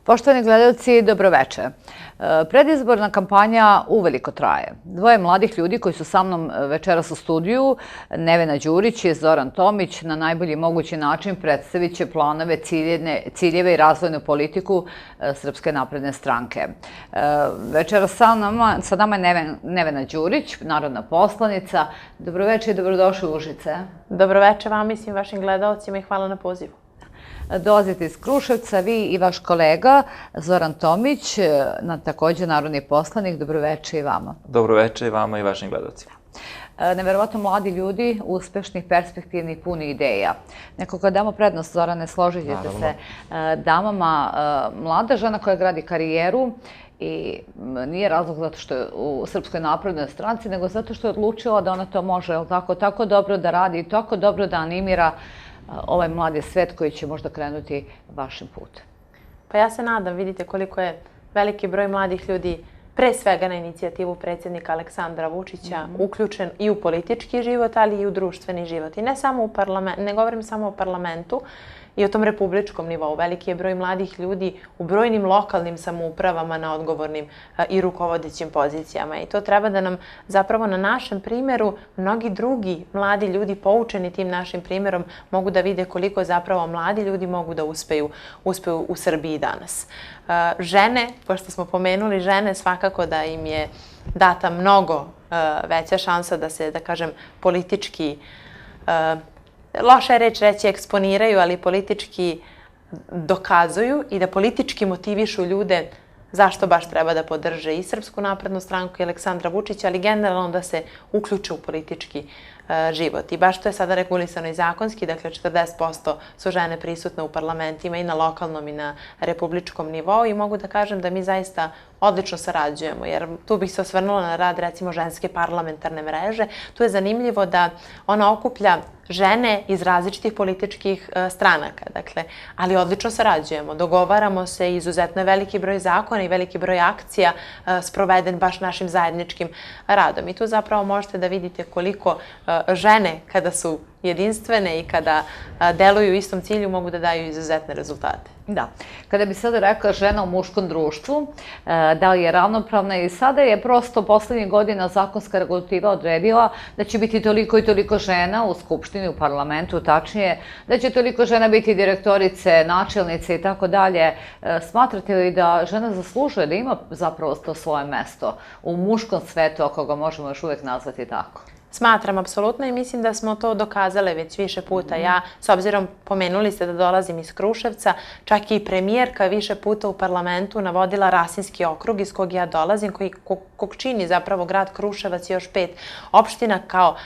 Poštovani gledalci, dobroveče. Predizborna kampanja uveliko traje. Dvoje mladih ljudi koji su sa mnom večeras u studiju, Nevena Đurić i Zoran Tomić, na najbolji mogući način predstavit će planove, ciljeve i razvojnu politiku Srpske napredne stranke. Večeras sa nama je Nevena Đurić, narodna poslanica. Dobroveče i dobrodošli u Užice. Dobroveče vama i svim vašim gledalcima i hvala na pozivu. Dolazite iz Kruševca, vi i vaš kolega Zoran Tomić, takođe narodni poslanik. Dobroveče i vama. Dobroveče i vama i vašim gledalcima. Neverovatno mladi ljudi, uspešnih, perspektivnih, puni ideja. Nekako damo prednost, Zorane, složit ćete se damama. Mlada žena koja gradi karijeru i nije razlog zato što je u Srpskoj naprednoj stranci, nego zato što je odlučila da ona to može tako dobro da radi i tako dobro da animira ovaj mladi svet koji će možda krenuti vašim putem. Pa ja se nadam, vidite koliko je veliki broj mladih ljudi, pre svega na inicijativu predsjednika Aleksandra Vučića, uključen i u politički život, ali i u društveni život. I ne samo u parlamentu, ne govorim samo o parlamentu i o tom republičkom nivou. Veliki je broj mladih ljudi u brojnim lokalnim samoupravama na odgovornim i rukovodećim pozicijama. I to treba da nam zapravo na našem primjeru mnogi drugi mladi ljudi poučeni tim našim primjerom mogu da vide koliko zapravo mladi ljudi mogu da uspeju u Srbiji danas. Žene, pošto smo pomenuli žene, svakako da im je data mnogo veća šansa da se, da kažem, politički loša je reč reći eksponiraju, ali politički dokazuju i da politički motivišu ljude zašto baš treba da podrže i Srpsku naprednu stranku i Aleksandra Vučića, ali generalno da se uključe u politički život. I baš to je sada regulisano i zakonski, dakle 40% su žene prisutne u parlamentima i na lokalnom i na republičkom nivou i mogu da kažem da mi zaista odlično sarađujemo, jer tu bih se osvrnula na rad recimo ženske parlamentarne mreže. Tu je zanimljivo da ona okuplja žene iz različitih političkih stranaka, dakle, ali odlično sarađujemo. Dogovaramo se, izuzetno je veliki broj zakona i veliki broj akcija sproveden baš našim zajedničkim radom. I tu zapravo možete da vidite koliko žene kada su jedinstvene i kada deluju u istom cilju mogu da daju izuzetne rezultate. Da. Kada bi sada rekla žena u muškom društvu, da li je ravnopravna i sada je prosto poslednjih godina zakonska regulativa odredila da će biti toliko i toliko žena u Skupštini, u parlamentu, tačnije, da će toliko žena biti direktorice, načelnice i tako dalje. Smatrate li da žena zaslužuje da ima zapravo to svoje mesto u muškom svetu, ako ga možemo još uvek nazvati tako? Smatram, apsolutno, i mislim da smo to dokazale već više puta. Ja, s obzirom, pomenuli ste da dolazim iz Kruševca, čak i premijerka više puta u parlamentu navodila Rasinski okrug iz kog ja dolazim, kog čini zapravo grad Kruševac i još 5 opština kao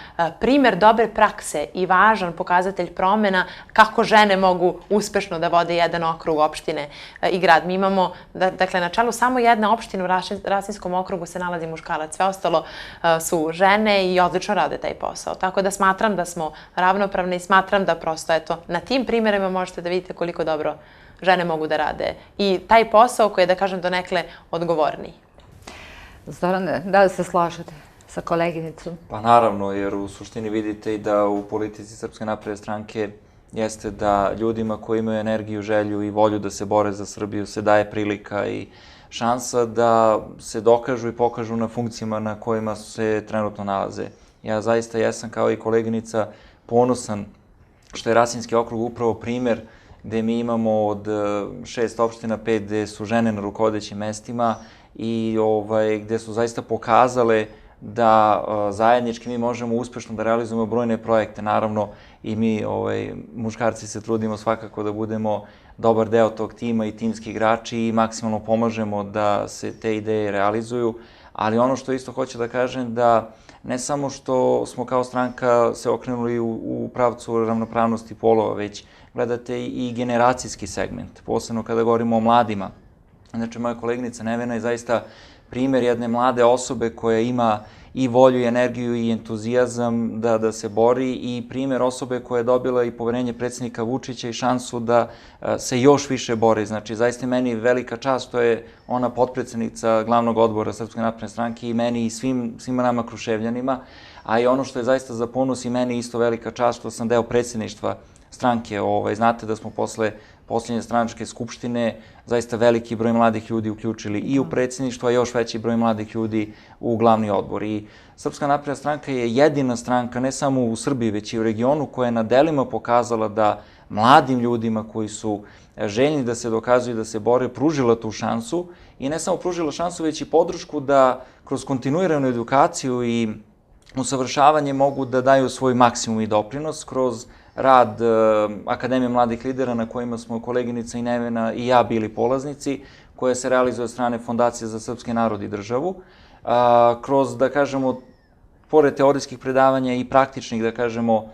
primer dobre prakse i važan pokazatelj promjena kako žene mogu uspešno da vode jedan okrug opštine i grad. Mi imamo, dakle, na čelu samo jedna opština u Rasinskom okrugu se nalazi muškarac, sve ostalo su žene i odlično rade taj posao. Tako da smatram da smo ravnopravne i smatram da prosto, eto, na tim primjerima možete da vidite koliko dobro žene mogu da rade. I taj posao koji je, da kažem, donekle odgovorniji. Zorane, da li se slažete sa koleginicom? Pa naravno, jer u suštini vidite i da u politici Srpske napredne stranke jeste da ljudima koji imaju energiju, želju i volju da se bore za Srbiju se daje prilika i šansa da se dokažu i pokažu na funkcijama na kojima se trenutno nalaze. Ja zaista jesam kao i koleginica ponosan što je Rasinski okrug upravo primer gde mi imamo od 6 opština 5 gde su žene na rukovodećim mestima i gde su zaista pokazale da zajednički mi možemo uspešno da realizujemo brojne projekte. Naravno i mi muškarci se trudimo svakako da budemo dobar deo tog tima i timski igrači i maksimalno pomažemo da se te ideje realizuju, ali ono što isto hoću da kažem da ne samo što smo kao stranka se okrenuli u pravcu ravnopravnosti polova, već gledate i generacijski segment, posebno kada govorimo o mladima. Znači, moja koleginica Nevena je zaista primer jedne mlade osobe koja ima i volju i energiju i entuzijazam da se bori i primer osobe koja je dobila i poverenje predsjednika Vučića i šansu da se još više bori. Znači, zaista je meni velika čast što je ona potpredsednica glavnog odbora Srpske napredne stranke i meni i svima nama Kruševljanima, a i ono što je zaista za ponos i meni isto velika čast što sam deo predsjedništva stranke. Znate da smo posle posljednje stranačke skupštine zaista veliki broj mladih ljudi uključili i u predsjedništvo, a još veći broj mladih ljudi u glavni odbor. I Srpska napredna stranka je jedina stranka, ne samo u Srbiji, već i u regionu, koja je na delima pokazala da mladim ljudima koji su željni da se dokazuju, da se bore, pružila tu šansu i ne samo pružila šansu, već i podršku da kroz kontinuiranu edukaciju i usavršavanje mogu da daju svoj maksimum i doprinos kroz rad Akademije mladih lidera na kojima smo koleginica i Nevena i ja bili polaznici, koja se realizuje od strane Fondacije za srpski narod i državu, kroz, da kažemo, pored teorijskih predavanja i praktičnih, da kažemo,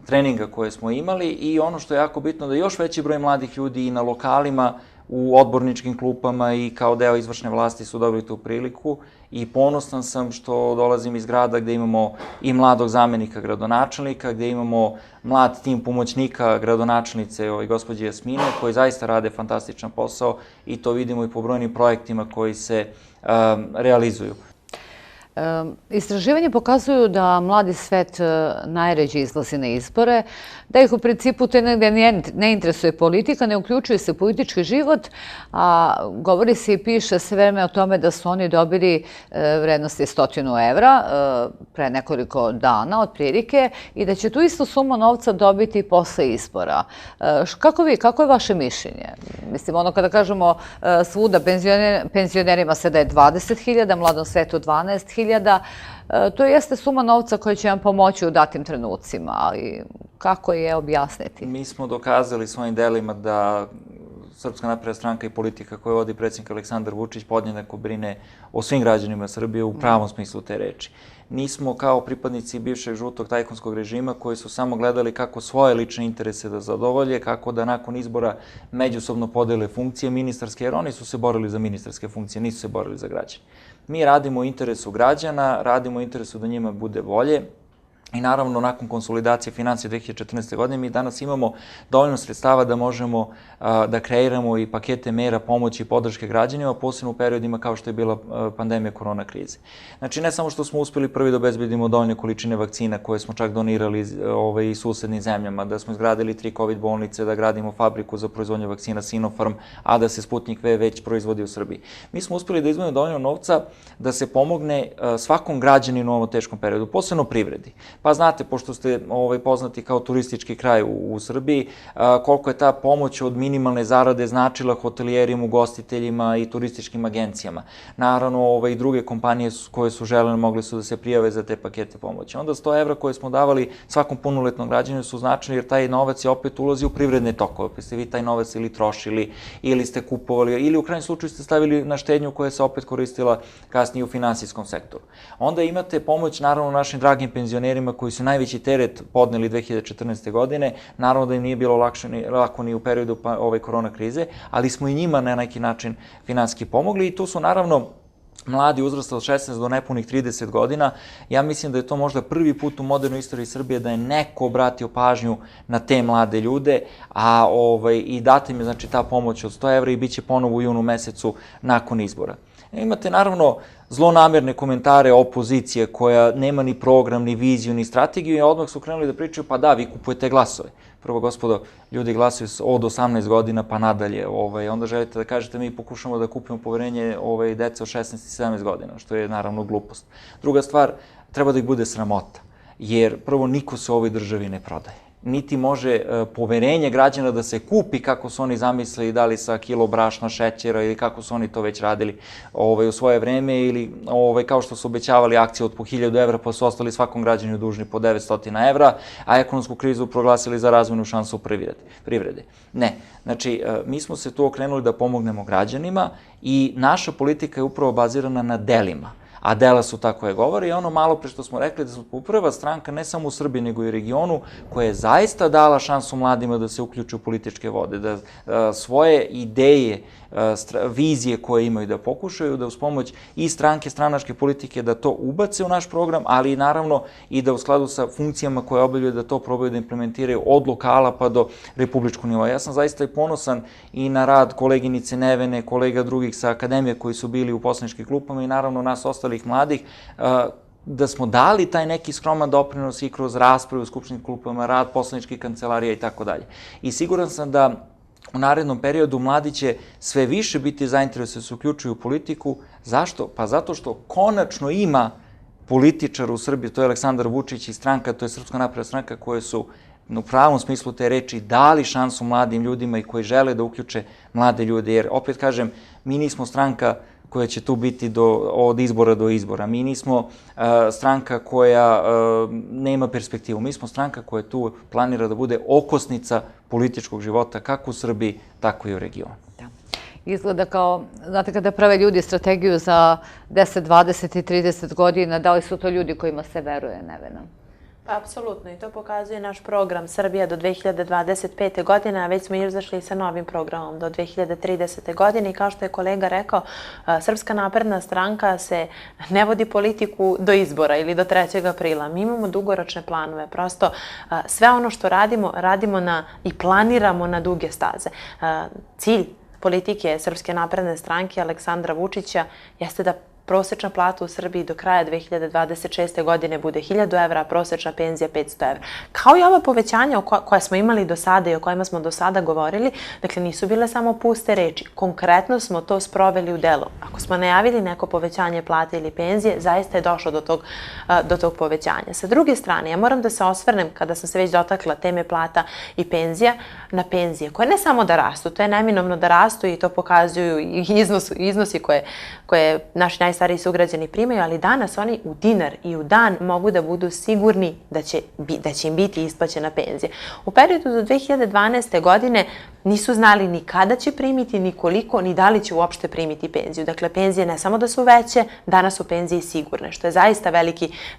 treninga koje smo imali i ono što je jako bitno da još veći broj mladih ljudi i na lokalima, u odborničkim klupama i kao deo izvršne vlasti su dobili tu priliku i ponosan sam što dolazim iz grada gde imamo i mladog zamenika gradonačelnika, gde imamo mlad tim pomoćnika gradonačelnice gospođe Jasmine, koji zaista rade fantastičan posao i to vidimo i po brojnim projektima koji se realizuju. Istraživanje pokazuju da mladi svet najređe izlazi na izbore, da ih u principu to negde ne interesuje politika, ne uključuje se u politički život, a govori se i piše sve vreme o tome da su oni dobili vrednosti 100 evra pre nekoliko dana otprilike i da će tu istu sumu novca dobiti posle izbora. Kako je vaše mišljenje? Mislim, ono kada kažemo svuda penzionerima se daje 20.000, mladom svetu 12.000, to jeste suma novca koja će vam pomoći u datim trenucima, ali kako je objasniti? Mi smo dokazali svojim delima da Srpska napredna stranka i politika koju vodi predsjednik Aleksandar Vučić podjednako brine o svim građanima Srbije u pravom smislu te reči. Nismo kao pripadnici bivšeg žutog tajkunskog režima koji su samo gledali kako svoje lične interese da zadovolje, kako da nakon izbora međusobno podele funkcije ministarske, jer oni su se borili za ministarske funkcije, nisu se borili za građane. Mi radimo u interesu građana, radimo u interesu da njima bude bolje i naravno nakon konsolidacije financije 2014. godine mi danas imamo dovoljno sredstava da možemo da kreiramo i pakete mera pomoći i podrške građanima, posebno u periodima kao što je bila pandemija korona krize. Znači, ne samo što smo uspeli prvi da obezbedimo dovoljne količine vakcina koje smo čak donirali i susednim zemljama, da smo izgradili 3 COVID bolnice, da gradimo fabriku za proizvodnju vakcina Sinopharm, a da se Sputnik V već proizvodi u Srbiji. Mi smo uspeli da izdvojimo dovoljno novca da se pomogne svakom građaninu u ovom teškom periodu, posebno privredi. Pa znate, pošto ste poznati kao turistički kraj u Srbiji, koliko je ta pomoć od minimalne zarade značila hotelijerima, ugostiteljima i turističkim agencijama. Naravno, i druge kompanije koje su želene mogli su da se prijave za te pakete pomoći. Onda 100 evra koje smo davali svakom punoletnom građaninu su značili jer taj novac je opet ulazi u privredne tokove, pa ste vi taj novac ili trošili, ili ste kupovali, ili u krajnjem slučaju ste stavili na štednju koja se opet koristila kasnije u finansijskom sektoru. Onda imate pomoć, naravno, našim dragim penzionerima koji su najveći teret podneli 2014. godine. Naravno da im nije bilo lako ni u periodu korona krize, ali smo i njima na neki način finansijski pomogli i tu su naravno mladi uzrasta od 16 do nepunih 30 godina. Ja mislim da je to možda prvi put u modernoj istoriji Srbije da je neko obratio pažnju na te mlade ljude, a i data im je znači ta pomoć od 100 evra i bit će ponovo u junu mesecu nakon izbora. Imate naravno zlonamerne komentare opozicije koja nema ni program, ni viziju, ni strategiju i odmah su krenuli da pričaju pa da, vi kupujete glasove. Prvo, gospodo, ljudi glasaju od 18 godina pa nadalje. Onda želite da kažete mi pokušamo da kupimo poverenje dece od 16 i 17 godina, što je naravno glupost. Druga stvar, treba da ih bude sramota, jer prvo niko se u ovoj državi ne prodaje. Niti može poverenje građana da se kupi kako su oni zamislili, da li sa kilo brašna, šećera ili kako su oni to već radili u svoje vreme ili kao što su obećavali akcije od po 1000 evra pa su ostali svakom građaninu dužni po 900 evra, a ekonomsku krizu proglasili za razvojnu šansu privrede. Ne, znači mi smo se tu okrenuli da pomognemo građanima i naša politika je upravo bazirana na delima. A dela su tako je govore i ono malo pre što smo rekli da smo prva stranka ne samo u Srbiji nego i u regionu koja je zaista dala šansu mladima da se uključe u političke vode, da svoje ideje, vizije koje imaju da pokušaju da uz pomoć i stranke, stranačke politike da to ubace u naš program, ali i naravno i da u skladu sa funkcijama koje obavljaju da to probaju da implementiraju od lokala pa do republičkog nivoa. Ja sam zaista i ponosan i na rad koleginice Nevene, kolega drugih sa akademije koji su bili u poslaničkim klupama i naravno nas ostalih mladih, da smo dali taj neki skroman doprinos i kroz rasprave u skupštinskim klupama, rad poslaničkih kancelarija i tako dalje. I siguran sam da u narednom periodu mladi će sve više biti zainteresovani da se uključuju u politiku. Zašto? Pa zato što konačno ima političara u Srbiji, to je Aleksandar Vučić i stranka, to je Srpska napredna stranka, koje su u pravom smislu te reči dali šansu mladim ljudima i koji žele da uključe mlade ljude. Jer, opet kažem, mi nismo stranka koja će tu biti od izbora do izbora. Mi nismo stranka koja nema perspektivu. Mi smo stranka koja tu planira da bude okosnica političkog života, kako u Srbiji, tako i u regionu. Izgleda kao, znate, kada prave ljudi strategiju za 10, 20 i 30 godina, da li su to ljudi kojima se veruje, Nevena? Pa, apsolutno. I to pokazuje naš program Srbija do 2025. godine, a već smo izašli sa novim programom do 2030. godine. I kao što je kolega rekao, Srpska napredna stranka se ne vodi politiku do izbora ili do 3. aprila. Mi imamo dugoročne planove. Prosto sve ono što radimo, radimo i planiramo na duge staze. Cilj politike Srpske napredne stranke Aleksandra Vučića jeste da prosečna plata u Srbiji do kraja 2026. godine bude 1000 evra, a prosečna penzija 500 evra. Kao i ova povećanja koja smo imali do sada i o kojima smo do sada govorili, dakle nisu bile samo puste reči. Konkretno smo to sproveli u delo. Ako smo najavili neko povećanje plate ili penzije, zaista je došlo do tog povećanja. Sa druge strane, ja moram da se osvrnem, kada sam se već dotakla teme plata i penzija, na penzije, koje ne samo da rastu, to je neminovno da rastu i to pokazuju i iznosi koje naši najstariji sugrađani primaju, ali danas oni u dinar i u dan mogu da budu sigurni da će im biti isplaćena penzija. U periodu do 2012. godine nisu znali ni kada će primiti, ni koliko, ni da li će uopšte primiti penziju. Dakle, penzije ne samo da su veće, danas su penzije sigurne, što je zaista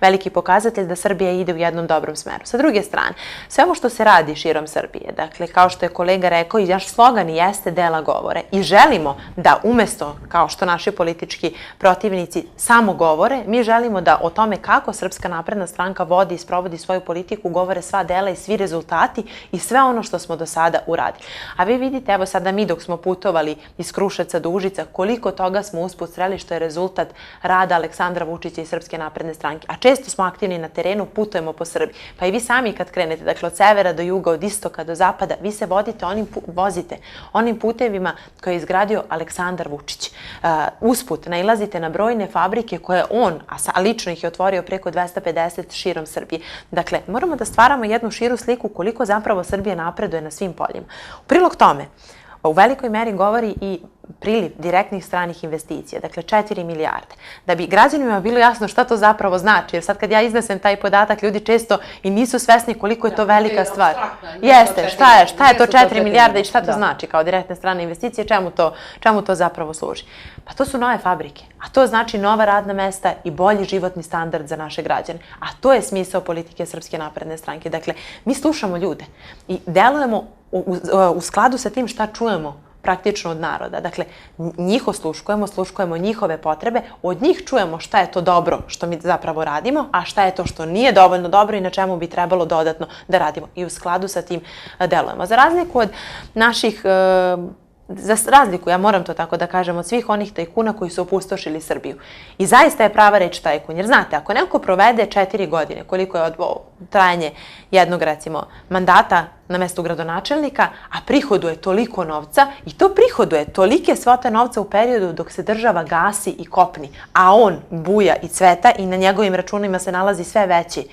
veliki pokazatelj da Srbija ide u jednom dobrom smeru. Sa druge strane, sve ovo što se radi širom Srbije, dakle, kao što je kolega rekao, i naš slogan jeste dela govore. I želimo da umesto, kao što naši politički protivnici samo govore, mi želimo da o tome kako Srpska napredna stranka vodi i sprovodi svoju politiku govore sva dela i svi rezultati i sve ono što smo do sada uradili. A vi vidite, evo sada mi dok smo putovali iz Kruševca do Užica, koliko toga smo usput sreli što je rezultat rada Aleksandra Vučića i Srpske napredne stranke. A često smo aktivni na terenu, putujemo po Srbiji. Pa i vi sami kad krenete, dakle od severa do juga, od istoka do zapada, vi se vozite onim putevima koje je izgradio Aleksandar Vučić. Usput nailazite na brojne fabrike koje on, a lično ih je otvorio preko 250 širom Srbije. Dakle, moramo da stvaramo jednu širu sliku koliko zapravo Srbija napreduje na svim poljima. U prilog tome, u velikoj meri govori i priliv direktnih stranih investicija, dakle 4 milijarde. Da bi građanima bilo jasno šta to zapravo znači, jer sad kad ja iznesem taj podatak, ljudi često i nisu svesni koliko je to velika stvar. Jeste, šta je to 4 milijarde i šta to znači kao direktne strane investicije, čemu to zapravo služi? Pa to su nove fabrike, a to znači nova radna mesta i bolji životni standard za naše građane. A to je smisao politike Srpske napredne stranke. Dakle, mi slušamo ljude i delujemo u skladu sa tim šta čujemo praktično od naroda. Dakle, njih osluškujemo njihove potrebe, od njih čujemo šta je to dobro što mi zapravo radimo, a šta je to što nije dovoljno dobro i na čemu bi trebalo dodatno da radimo. I u skladu sa tim delujemo. Za razliku od naših ja moram to tako da kažem, od svih onih tajkuna koji su opustošili Srbiju. I zaista je prava reč tajkun, jer znate, ako neko provede 4 godine, koliko je trajanje jednog, recimo, mandata na mestu gradonačelnika, a prihoduje toliko novca, i to prihoduje tolike svote novca u periodu dok se država gasi i kopni, a on buja i cveta i na njegovim računima se nalazi sve veći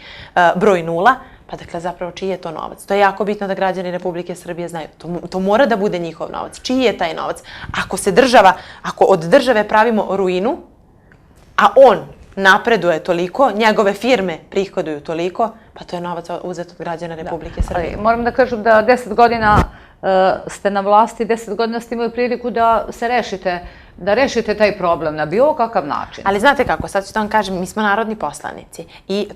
broj nula, pa dakle, zapravo, čiji je to novac? To je jako bitno da građani Republike Srbije znaju. To mora da bude njihov novac. Čiji je taj novac? Ako od države pravimo ruinu, a on napreduje toliko, njegove firme prihoduju toliko, pa to je novac uzet od građana Republike Srbije. Moram da kažem da 10 godina ste na vlasti, 10 godina ste imali priliku da rešite taj problem na bilo kakav način. Ali znate kako, sad ću to vam kažem, mi smo narodni poslanici i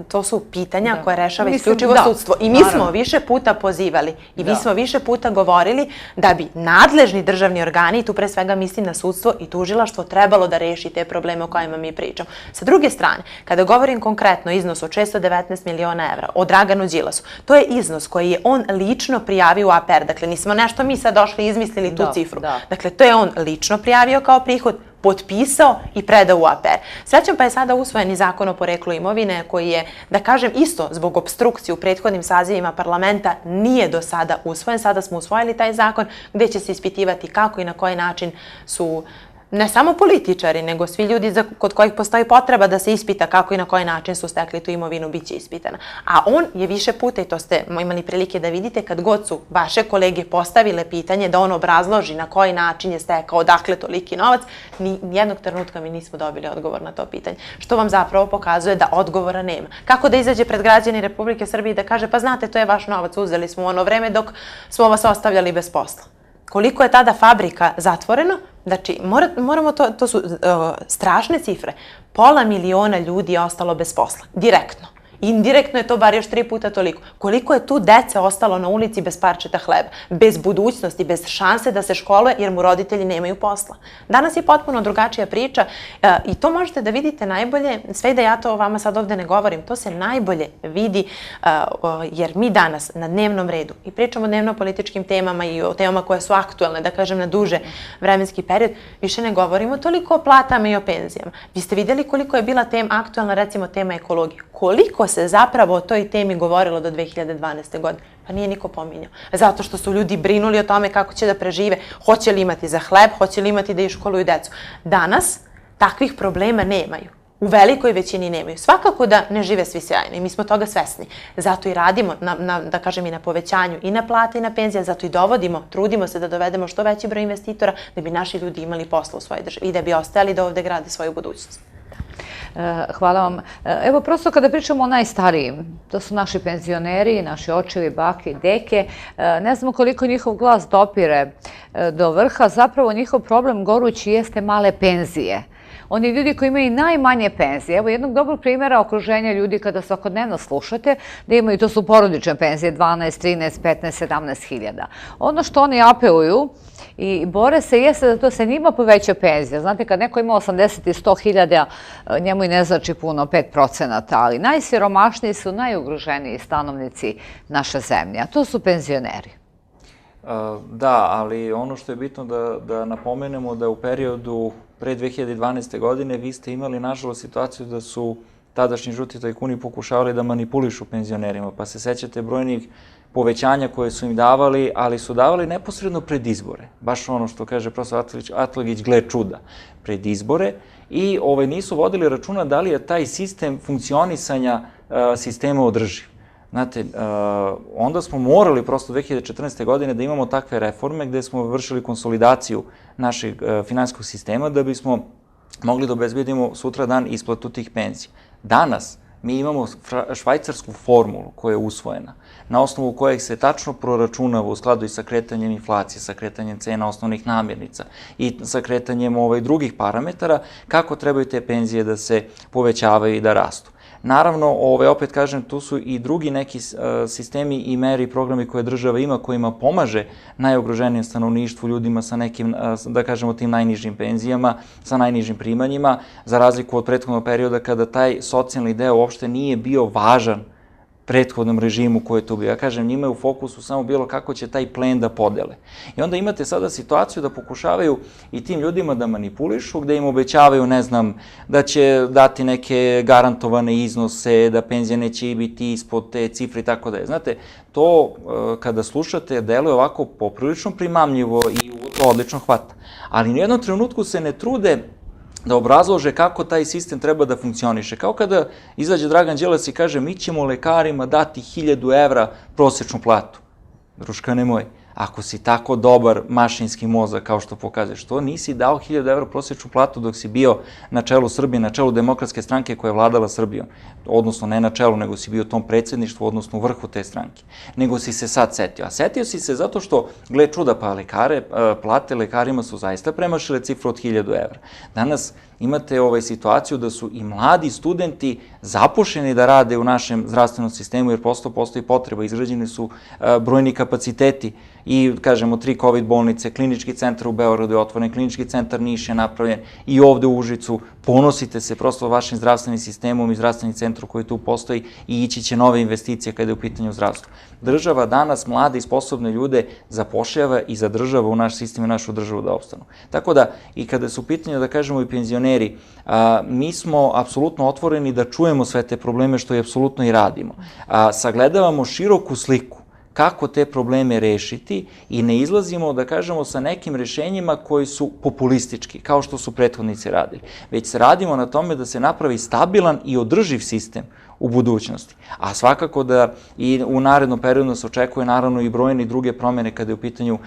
to su pitanja koje rešava isključivo sudstvo. I mi smo više puta pozivali i mi smo više puta govorili da bi nadležni državni organi, tu pre svega mislim na sudstvo i tužilaštvo, trebalo da reši te probleme o kojima mi pričamo. Sa druge strane, kada govorim konkretno iznos od 619 miliona evra o Draganu Đilasu, to je iznos koji je on lično prijavio u APR. Dakle, nismo nešto mi sad došli i izmislili tu cifru. Dakle, to je on lično prijavio prijavio kao prihod, potpisao i predao u APR. Srećom pa je sada usvojen i zakon o poreklu imovine koji je, da kažem, isto zbog obstrukcije u prethodnim sazivima parlamenta nije do sada usvojen. Sada smo usvojili taj zakon gde će se ispitivati kako i na koji način su ne samo političari, nego svi ljudi kod kojih postoji potreba da se ispita kako i na koji način su stekli tu imovinu, bit će ispitana. A on je više puta, i to ste imali prilike da vidite, kad god su vaše kolege postavile pitanje da on obrazloži na koji način je stekao, odakle toliki novac, nijednog trenutka mi nismo dobili odgovor na to pitanje. Što vam zapravo pokazuje da odgovora nema. Kako da izađe pred građani Republike Srbije i da kaže, pa znate, to je vaš novac, uzeli smo u ono vreme dok smo vas ostavljali bez posla. Koliko je tada fabrika zatvoreno? Znači, moramo to su strašne cifre. 500.000 ljudi je ostalo bez posla, direktno. Indirektno je to bar još 3 puta toliko. Koliko je tu dece ostalo na ulici bez parčeta hleba, bez budućnosti, bez šanse da se školuje jer mu roditelji nemaju posla. Danas je potpuno drugačija priča i to možete da vidite najbolje, sve da ja to vama sad ovde ne govorim, to se najbolje vidi jer mi danas na dnevnom redu i pričamo o dnevno-političkim temama i o temama koje su aktuelne, da kažem na duže vremenski period, više ne govorimo toliko o platama i o penzijama. Vi ste vidjeli koliko je bila aktuelna, recimo, tema ekologije. Koliko se zapravo o toj temi govorilo do 2012. godine? Pa nije niko pominjao. Zato što su ljudi brinuli o tome kako će da prežive, hoće li imati za hleb, hoće li imati da iškoluju decu. Danas takvih problema nemaju. U velikoj većini nemaju. Svakako da ne žive svi sjajno i mi smo toga svesni. Zato i radimo, da kažem, i na povećanju i na plate i na penzije, zato i dovodimo, trudimo se da dovedemo što veći broj investitora da bi naši ljudi imali posla u svojoj državi i da bi ostajali da ovde grade svoju budućnost. Hvala vam. Evo, prosto kada pričamo o najstarijim, to su naši penzioneri, naši očevi, bake i deke, ne znamo koliko njihov glas dopire do vrha, zapravo njihov problem gorući jeste male penzije. Oni ljudi koji imaju najmanje penzije, evo jednog dobrog primjera okruženja ljudi kada svakodnevno slušate, da imaju, to su porodične penzije, 12, 13, 15, 17 hiljada. Ono što oni apeluju i bore se jeste da to se njima poveća penzija. Znate, kad neko ima 80 i 100 hiljada, njemu i ne znači puno, 5%, ali najsiromašniji su najugroženiji stanovnici naše zemlje, a to su penzioneri. Da, ali ono što je bitno da napomenemo da u periodu pre 2012. godine vi ste imali, nažalost, situaciju da su tadašnji žuti tajkuni pokušavali da manipulišu penzionerima, pa se sećate brojnih povećanja koje su im davali, ali su davali neposredno pred izbore. Baš ono što kaže profesor Atlagić, gle čuda, pred izbore i nisu vodili računa da li je taj sistem funkcionisanja sistema održiv. Znate, onda smo morali prosto 2014. godine da imamo takve reforme gde smo vršili konsolidaciju našeg finansijskog sistema da bismo mogli da obezbedimo sutra dan isplatu tih penzija. Danas mi imamo švajcarsku formulu koja je usvojena, na osnovu kojeg se tačno proračunava u skladu i sa kretanjem inflacije, sa kretanjem cena osnovnih namirnica i sa kretanjem drugih parametara, kako trebaju te penzije da se povećavaju i da rastu. Naravno, opet kažem, tu su i drugi neki sistemi i mere i programi koje država ima, kojima pomaže najugroženijem stanovništvu, ljudima sa nekim, da kažemo, tim najnižim penzijama, sa najnižim primanjima, za razliku od prethodnog perioda kada taj socijalni deo uopšte nije bio važan prethodnom režimu koji je tu bio. Ja kažem, njima je u fokusu samo bilo kako će taj plen da podele. I onda imate sada situaciju da pokušavaju i tim ljudima da manipulišu, gde im obećavaju, ne znam, da će dati neke garantovane iznose, da penzija neće biti ispod te cifre i tako da je. Znate, to kada slušate deluje ovako poprilično primamljivo i odlično hvata. Ali u jednom trenutku se ne trude da obrazlože kako taj sistem treba da funkcioniše. Kao kada izađe Dragan Đilas i kaže mi ćemo lekarima dati 1000 evra prosečnu platu. Druškane moj, ako si tako dobar mašinski mozak kao što pokazuješ, što nisi dao 1000 evra prosečnu platu dok si bio na čelu Srbije, na čelu Demokratske stranke koja je vladala Srbijom. Odnosno ne na čelu, nego si bio u tom predsjedništvu, odnosno u vrhu te stranke. Nego si se sad setio. A setio si se zato što, gle čuda, pa plate lekarima su zaista premašile cifru od 1000 evra. Danas imate situaciju da su i mladi studenti zapošljeni da rade u našem zdravstvenom sistemu, jer postoji potreba, izgrađeni su brojni kapaciteti i, kažemo, 3 COVID bolnice, klinički centar u Beogradu je otvoren, klinički centar Niš je napravljen i ovde u Užicu. Ponosite se prosto vašim zdravstvenim sistemom i zdravstvenim centrom koji tu postoji i ići će nove investicije kada je u pitanju zdravstvo. Država danas mlade i sposobne ljude zapošljava i zadržava u naš sistem i našu državu da opstanu. Tako da, i kada su u pitanju, da kažemo, i penzioneri, mi smo apsolutno otvoreni da čujemo sve te probleme, što i apsolutno i radimo. Sagledavamo široku sliku kako te probleme rešiti i ne izlazimo, da kažemo, sa nekim rešenjima koji su populistički, kao što su prethodnici radili, već se radimo na tome da se napravi stabilan i održiv sistem u budućnosti. A svakako da i u narednom periodu se očekuje naravno i brojne i druge promene kada je u pitanju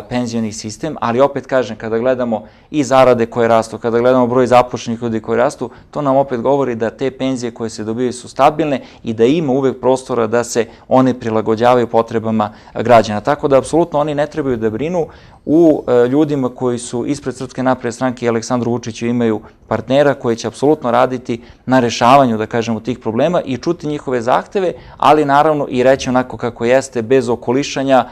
penzioni sistem, ali opet kažem, kada gledamo i zarade koje rastu, kada gledamo broj zaposlenih ljudi koji rastu, to nam opet govori da te penzije koje se dobijaju su stabilne i da ima uvek prostora da se one prilagođavaju potrebama građana. Tako da, apsolutno, oni ne trebaju da brinu. U ljudima koji su ispred Srpske napredne stranke i Aleksandru Vučiću imaju partnera koji će apsolutno raditi na rešavanju, da kažemo, tih problema i čuti njihove zahteve, ali naravno i reći onako kako jeste, bez okolišanja,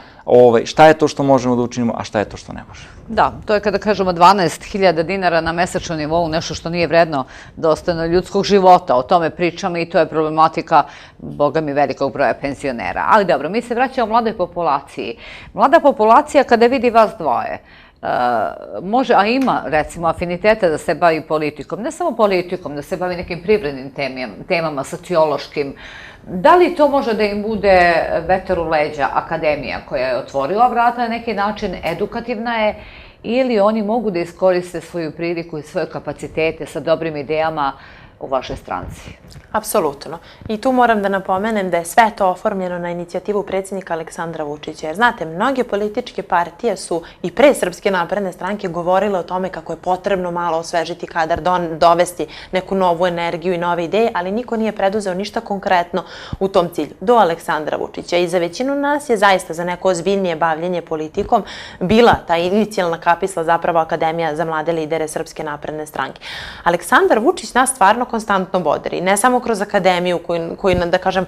šta je to što možemo da učinimo, a šta je to što ne možemo. Da, to je kada kažemo 12.000 dinara na mesečnom nivou, nešto što nije vredno dostojno ljudskog života. O tome pričamo i to je problematika, boga mi, velikog broja penzionera. Ali dobro, mi se vraćamo mladoj populaciji. Mlada populacija kada vidi vas dvoje, može, a ima, recimo, afiniteta da se bavi politikom, ne samo politikom, da se bavi nekim privrednim temama, sociološkim. Da li to može da im bude vetar u leđa akademija koja je otvorila vrata na neki način, edukativna je, ili oni mogu da iskoriste svoju priliku i svoje kapacitete sa dobrim idejama u vašoj stranci? Apsolutno. I tu moram da napomenem da je sve to oformljeno na inicijativu predsjednika Aleksandra Vučića. Jer znate, mnoge političke partije su i pre Srpske napredne stranke govorile o tome kako je potrebno malo osvežiti kadar, dovesti neku novu energiju i nove ideje, ali niko nije preduzeo ništa konkretno u tom cilju. Do Aleksandra Vučića. I za većinu nas je zaista za neko ozbiljnije bavljenje politikom bila ta inicijalna kapisla zapravo Akademija za mlade lidere Srpske napredne stranke. Aleksandar Vučić nas stvarno konstantno bodri. Ne samo kroz akademiju koji, da kažem,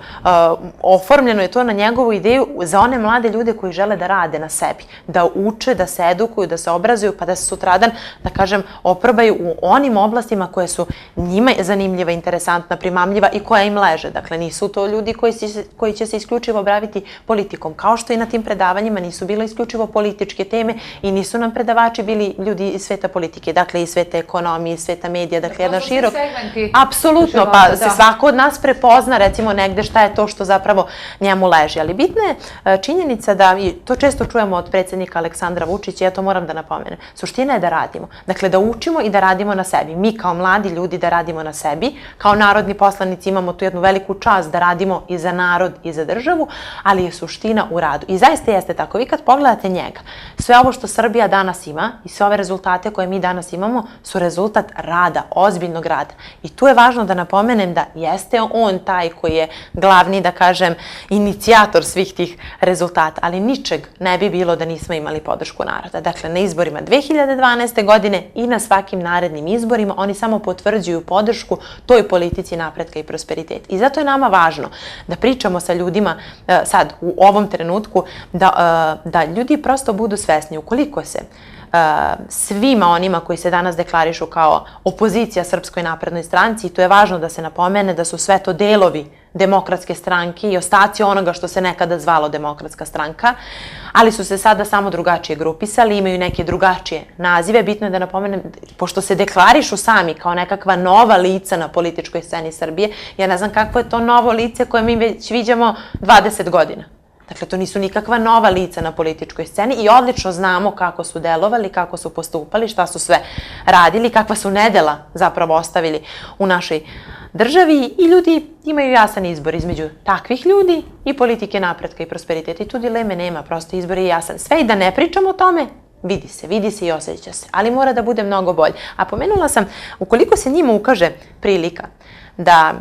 oformljeno je to na njegovu ideju za one mlade ljude koji žele da rade na sebi, da uče, da se edukuju, da se obrazuju, pa da se sutradan, da kažem, oprobaju u onim oblastima koje su njima zanimljiva, interesantna, primamljiva i koja im leže. Dakle, nisu to ljudi koji će se isključivo baviti politikom, kao što i na tim predavanjima nisu bile isključivo političke teme i nisu nam predavači bili ljudi iz sveta politike, dakle, iz sveta ekonomije, iz sveta medija, dakle, jedan širok... Apsolutno, pa se svako od nas prepozna, recimo, negde šta je to što zapravo njemu leži. Ali bitna je činjenica da, i to često čujemo od predsjednika Aleksandra Vučića, ja to moram da napomenem, suština je da radimo. Dakle, da učimo i da radimo na sebi. Mi kao mladi ljudi da radimo na sebi, kao narodni poslanici imamo tu jednu veliku čast da radimo i za narod i za državu, ali je suština u radu. I zaista jeste tako. Vi kad pogledate njega, sve ovo što Srbija danas ima i sve ove rezultate koje mi danas imamo su rezultat rada, ozbiljnog rada. I tu je važno da napomenem da jeste on taj koji je glavni, da kažem, inicijator svih tih rezultata, ali ničeg ne bi bilo da nismo imali podršku naroda. Dakle, na izborima 2012. godine i na svakim narednim izborima oni samo potvrđuju podršku toj politici napretka i prosperiteta. I zato je nama važno da pričamo sa ljudima sad, u ovom trenutku, da ljudi prosto budu svesni ukoliko se svima onima koji se danas deklarišu kao opozicija Srpskoj naprednoj stranci, i to je važno da se napomene da su sve to delovi Demokratske stranke i ostaci onoga što se nekada zvalo Demokratska stranka, ali su se sada samo drugačije grupisali, imaju neke drugačije nazive. Bitno je da napomenem, pošto se deklarišu sami kao nekakva nova lica na političkoj sceni Srbije, ja ne znam kakvo je to novo lice koje mi već viđamo 20 godina. Dakle, to nisu nikakva nova lica na političkoj sceni i odlično znamo kako su delovali, kako su postupali, šta su sve radili, kakva su nedela zapravo ostavili u našoj državi i ljudi imaju jasan izbor između takvih ljudi i politike napretka i prosperiteta. I tu dileme nema, prosto izbor je jasan. Sve i da ne pričamo o tome, vidi se i osjeća se, ali mora da bude mnogo bolje. A pomenula sam, ukoliko se njima ukaže prilika da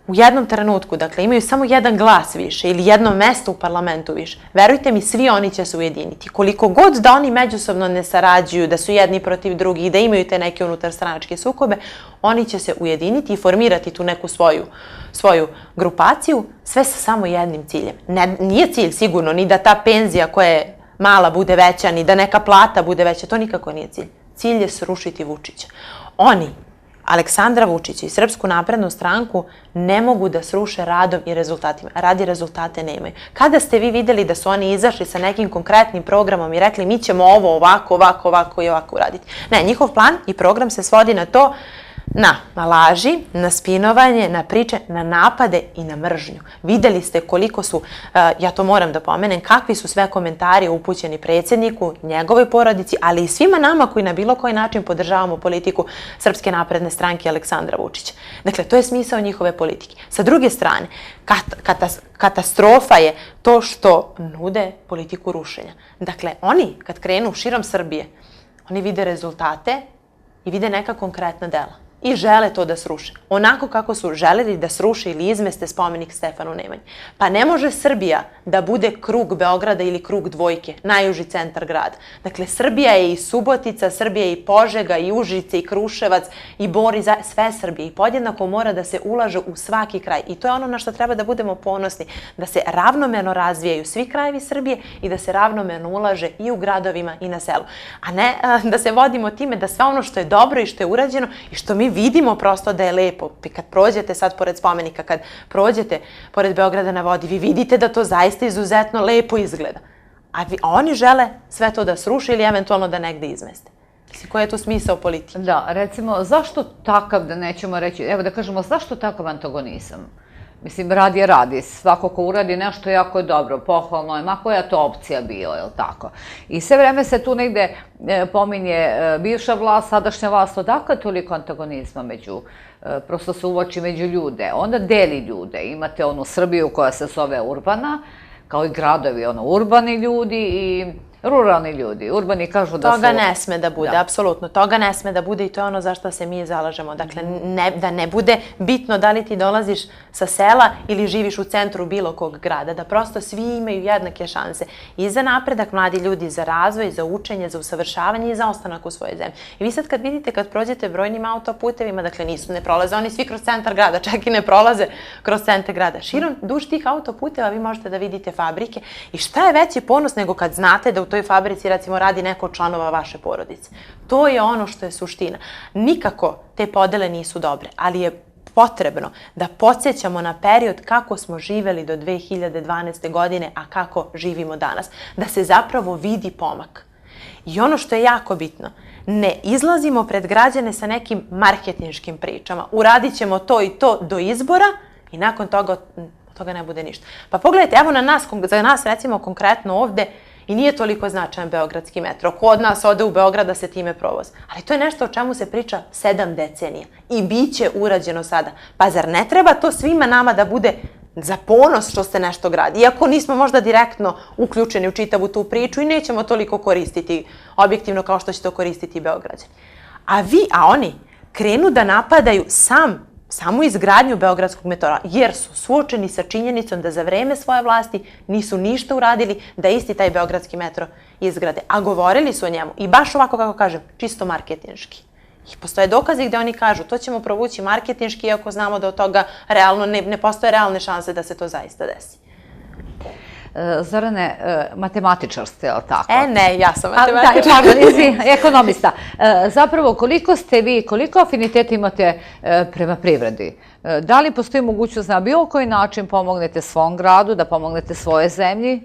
u jednom trenutku, dakle, imaju samo jedan glas više ili jedno mesto u parlamentu više, verujte mi, svi oni će se ujediniti. Koliko god da oni međusobno ne sarađuju, da su jedni protiv drugih, da imaju te neke unutarstranačke sukobe, oni će se ujediniti i formirati tu neku svoju grupaciju, sve sa samo jednim ciljem. Nije cilj sigurno ni da ta penzija koja je mala bude veća, ni da neka plata bude veća, to nikako nije cilj. Cilj je srušiti Vučića. Oni, Aleksandra Vučića i Srpsku naprednu stranku, ne mogu da sruše radom i rezultatima. Radi rezultate nemaju. Kada ste vi videli da su oni izašli sa nekim konkretnim programom i rekli mi ćemo ovo ovako, ovako, ovako i ovako uraditi? Ne, njihov plan i program se svodi na to, na laži, na spinovanje, na priče, na napade i na mržnju. Videli ste koliko su, ja to moram da pomenem, kakvi su sve komentari upućeni predsjedniku, njegovoj porodici, ali i svima nama koji na bilo koji način podržavamo politiku Srpske napredne stranke Aleksandra Vučića. Dakle, to je smisao njihove politike. Sa druge strane, katastrofa je to što nude politiku rušenja. Dakle, oni kad krenu širom Srbije, oni vide rezultate i vide neka konkretna dela. I žele to da sruše. Onako kako su želeli da sruše ili izmeste spomenik Stefanu Nemanji. Pa ne može Srbija da bude krug Beograda ili krug Dvojke, najuži centar grada. Dakle, Srbija je i Subotica, Srbija je i Požega, i Užice, i Kruševac, i Bor, i sve Srbije. I podjednako mora da se ulaže u svaki kraj. I to je ono na što treba da budemo ponosni. Da se ravnomerno razvijaju svi krajevi Srbije i da se ravnomerno ulaže i u gradovima i na selu. A ne da se vodimo time da sve ono što je dobro i što je urađeno i što mi vidimo prosto da je lepo. Kad prođete sad pored spomenika, kad prođete pored Beograda na vodi, vi vidite da to zaista izuzetno lepo izgleda. A oni žele sve to da sruše ili eventualno da negde izmeste. Mislim, koji je tu smisao politike? Da, recimo, zašto takav, da nećemo reći, evo da kažemo, zašto takav antagonizam? Mislim, rad je radi. Svako ko uradi nešto jako je dobro, pohvalno je, ma koja to opcija bila, je li tako? I sve vreme se tu negde pominje bivša vlast, sadašnja vlast, odakle toliko antagonizma prosto se uvoči među ljude. Onda deli ljude. Imate onu Srbiju koja se zove urbana, kao i gradovi, urbani ljudi i ruralni ljudi. Urbani kažu da su... Toga ne sme da bude, apsolutno. Toga ne sme da bude i to je ono za što se mi zalažemo. Dakle, da ne bude bitno da li ti dolaziš sa sela ili živiš u centru bilo kog grada. Da prosto svi imaju jednake šanse. I za napredak mladi ljudi, za razvoj, za učenje, za usavršavanje i za ostanak u svojoj zemlji. I vi sad kad vidite, kad prođete brojnim autoputevima, dakle ne prolaze oni svi kroz centar grada, čak i ne prolaze kroz centar grada. Širom, duž tih autoputeva vi možete da vidite fabrike. I šta je veći ponos nego kad znate da u toj fabrici, recimo, radi neko od članova vaše porodice. To je ono što je suština. Nikako te podele nisu dobre, ali je potrebno da podsjećamo na period kako smo živeli do 2012. godine, a kako živimo danas. Da se zapravo vidi pomak. I ono što je jako bitno, ne izlazimo pred građane sa nekim marketinškim pričama. Uradit ćemo to i to do izbora i nakon toga ne bude ništa. Pa pogledajte, evo za nas recimo konkretno ovde, i nije toliko značajan beogradski metro. Ko od nas ode u Beograd da se time provozi. Ali to je nešto o čemu se priča 7 decenija. I bit će urađeno sada. Pa zar ne treba to svima nama da bude za ponos što se nešto gradi? Iako nismo možda direktno uključeni u čitavu tu priču i nećemo toliko koristiti objektivno kao što će to koristiti Beograđani. A oni krenu da napadaju samu izgradnju beogradskog metroa, jer su suočeni sa činjenicom da za vreme svoje vlasti nisu ništa uradili da isti taj beogradski metro izgrade. A govorili su o njemu i baš ovako, kako kažem, čisto marketinški. I postoje dokazi gde oni kažu to ćemo provući marketinški, iako znamo da od toga realno ne postoje realne šanse da se to zaista desi. Zorane, matematičar ste, je li tako? Ne, ja sam matematičar. Pardon, izvini, ekonomista. Zapravo, koliko afiniteta imate prema privredi? Da li postoji mogućnost na bilo koji način pomognete svom gradu, da pomognete svoje zemlji?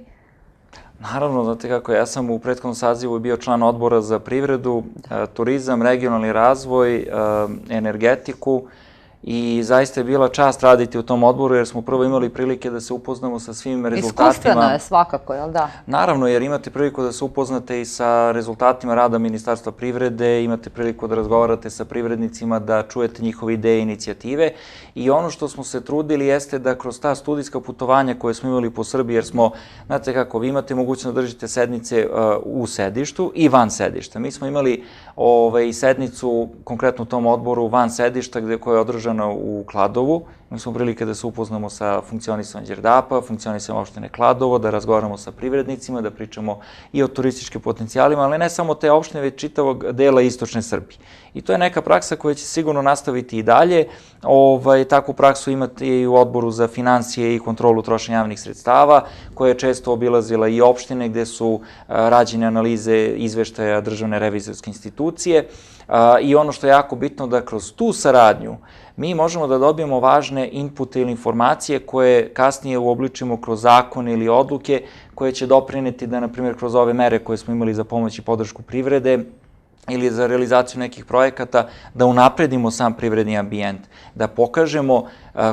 Naravno, znate kako, ja sam u prethodnom sazivu bio član odbora za privredu, turizam, regionalni razvoj, energetiku. I zaista je bila čast raditi u tom odboru jer smo prvo imali prilike da se upoznamo sa svim rezultatima. Iskustveno je svakako, jel da? Naravno, jer imate priliku da se upoznate i sa rezultatima rada Ministarstva privrede, imate priliku da razgovarate sa privrednicima, da čujete njihove ideje i inicijative. I ono što smo se trudili jeste da kroz ta studijska putovanja koje smo imali po Srbiji, jer smo, znate kako, vi imate mogućnost da držite sednice u sedištu i van sedišta. Mi smo imali sednicu, konkretno u tom odboru, van sedišta, koja je održana angažovana u Kladovu. Mi smo prilike da se upoznamo sa funkcionisanjem Đerdapa, funkcionisanjem opštine Kladovo, da razgovaramo sa privrednicima, da pričamo i o turističkim potencijalima, ali ne samo te opštine, već čitavog dela istočne Srbije. I to je neka praksa koja će sigurno nastaviti i dalje. Takvu praksu imate i u Odboru za financije i kontrolu trošenja javnih sredstava, koja je često obilazila i opštine gde su rađene analize izveštaja Državne revizorske institucije. I ono što je jako bitno, da kroz tu saradnju mi možemo da dobijemo važne inpute ili informacije koje kasnije uobličimo kroz zakone ili odluke koje će doprineti da, na primjer, kroz ove mere koje smo imali za pomoć i podršku privrede ili za realizaciju nekih projekata, da unapredimo sam privredni ambijent, da pokažemo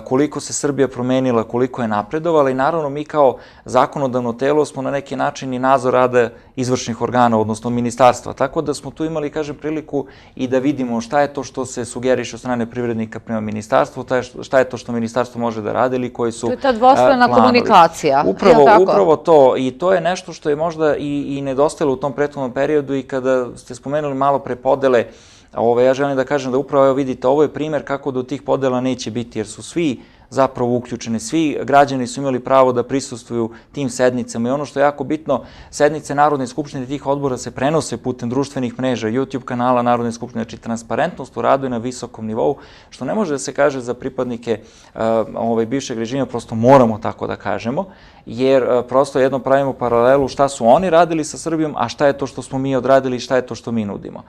koliko se Srbija promenila, koliko je napredovala i naravno mi kao zakonodavno telo smo na neki način i nadzor rada izvršnih organa, odnosno ministarstva. Tako da smo tu imali, kažem, priliku i da vidimo šta je to što se sugeriše od strane privrednika prema ministarstvu, šta je to što ministarstvo može da radi ili koji su planovi. To je ta dvosmerna komunikacija. Upravo to. I to je nešto što je možda i nedostajalo u tom prethodnom periodu i kada ste spomenuli malo pre podele. Ja želim da kažem da upravo, vidite, ovo je primer kako do tih podela neće biti, jer su svi zapravo uključeni, svi građani su imali pravo da prisustvuju tim sednicama i ono što je jako bitno, sednice Narodne skupštine tih odbora se prenose putem društvenih mreža, YouTube kanala Narodne skupštine, znači transparentnost u radu je na visokom nivou, što ne može da se kaže za pripadnike bivšeg režima, prosto moramo tako da kažemo, jer prosto jedno pravimo paralelu šta su oni radili sa Srbijom, a šta je to što smo mi odradili i šta je to što mi nudimo.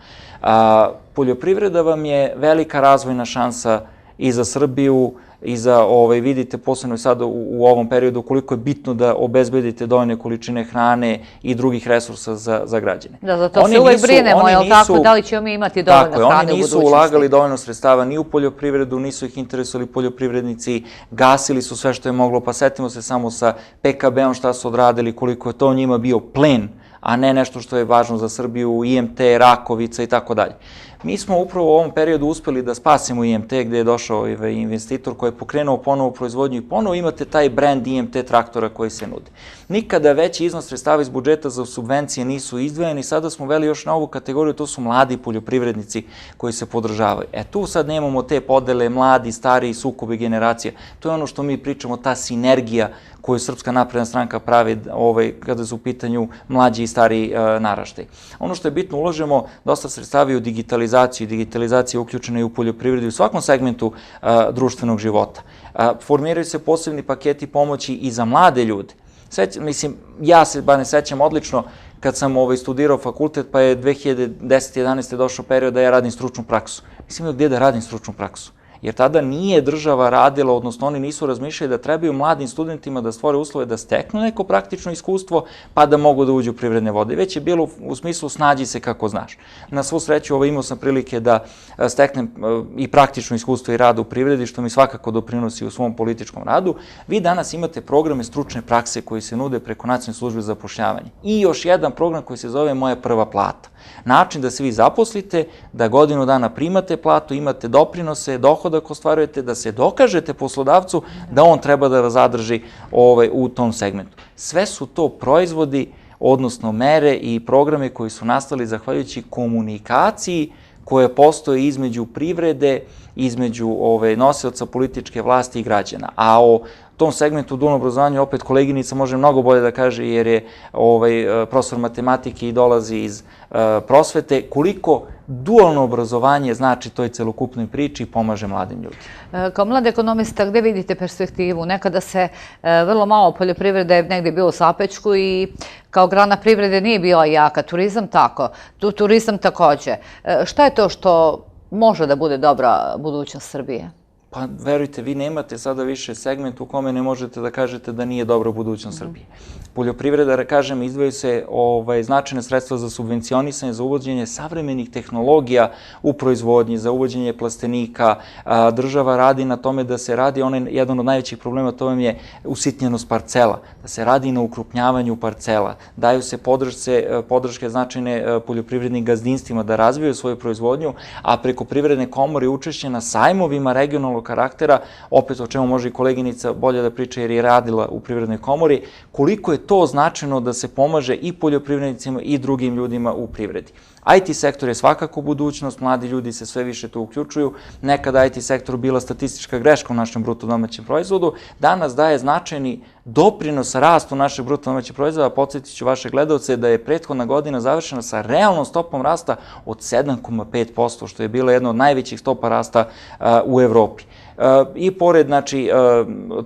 Poljoprivreda vam je velika razvojna šansa i za Srbiju, i za, vidite, posebno sada u ovom periodu, koliko je bitno da obezbedite dovoljne količine hrane i drugih resursa za građane. Da, za to se uvek brinemo, je li tako? Da li ćemo mi imati dovoljno hrane u budućnosti? Oni nisu ulagali dovoljno sredstava ni u poljoprivredu, nisu ih interesovali poljoprivrednici, gasili su sve što je moglo, pa setimo se samo sa PKB-om šta su odradili, koliko je to njima bio plen, a ne nešto što je važno za Srbiju, IMT, Rakovica i tako dalje. Mi smo upravo u ovom periodu uspeli da spasimo IMT, gde je došao investitor koji je pokrenuo ponovo proizvodnju i ponovo imate taj brand IMT traktora koji se nude. Nikada veći iznos sredstava iz budžeta za subvencije nisu izdvojeni, sada smo veli još na ovu kategoriju, to su mladi poljoprivrednici koji se podržavaju. Tu sad nemamo te podele mladi, stariji, sukobi generacija. To je ono što mi pričamo, ta sinergija koju Srpska napredna stranka pravi kada su u pitanju mlađi i stariji naraštaj. Ono što je bitno, ulažemo dosta sredstava i u digitalizaciju. Digitalizacija je uključena i u poljoprivredu i u svakom segmentu društvenog života. Formiraju se posebni paketi pomoći i za mlade ljude. Mislim, ja se bar ne sećam odlično kad sam studirao fakultet, pa je 2010-11. došao period da ja radim stručnu praksu. Mislim, gdje da radim stručnu praksu? Jer tada nije država radila, odnosno oni nisu razmišljali da trebaju mladim studentima da stvore uslove da steknu neko praktično iskustvo, pa da mogu da uđu u privredne vode. Već je bilo u smislu snađi se kako znaš. Na svu sreću imao sam prilike da steknem i praktično iskustvo i rada u privredi, što mi svakako doprinosi u svom političkom radu. Vi danas imate programe stručne prakse koji se nude preko Nacionalne službe za zapošljavanje. I još jedan program koji se zove Moja prva plata. Način da se vi zaposlite, da godinu dana primate platu, imate doprinose, dohodak ostvarujete, da se dokažete poslodavcu da on treba da vas zadrži u tom segmentu. Sve su to proizvodi, odnosno mere i programe koji su nastali zahvaljujući komunikaciji koja postoji između privrede, između nosioca političke vlasti i građana. A o tom segmentu dualnog obrazovanja opet koleginica može mnogo bolje da kaže, jer je profesor matematike i dolazi iz prosvete, koliko dualno obrazovanje znači toj celokupnoj priči i pomaže mladim ljudima. Kao mlad ekonomista, gde vidite perspektivu? Nekada se vrlo malo poljoprivrede negde bilo u Sapečku i kao grana privrede nije bila jaka. Turizam tako, turizam takođe. Šta je to što može da bude dobra budućnost Srbije? Pa verujte, vi nemate sada više segment u kome ne možete da kažete da nije dobra budućnost Srbije. Poljoprivreda, kažem, izdvojaju se značajne sredstva za subvencionisanje, za uvođenje savremenih tehnologija u proizvodnji, za uvođenje plastenika. Država radi na tome da se radi, jedan od najvećih problema, to vam je usitnjenost parcela, da se radi na ukrupnjavanju parcela, daju se podrške značajne poljoprivrednim gazdinstvima da razviju svoju proizvodnju, a preko Privredne komore učešće na sajmovima regionalnog karaktera, opet o čemu može i koleginica bolje da priča jer je radila u Privrednoj komori, koliko je to značajno da se pomaže i poljoprivrednicima i drugim ljudima u privredi. IT sektor je svakako budućnost, mladi ljudi se sve više tu uključuju. Nekada IT sektor bila statistička greška u našem bruto domaćem proizvodu, danas daje značajni doprinos rastu našeg bruto domaćeg proizvoda. Podsjetit ću vaše gledalce da je prethodna godina završena sa realnom stopom rasta od 7,5%, što je bila jedna od najvećih stopa rasta u Evropi. I pored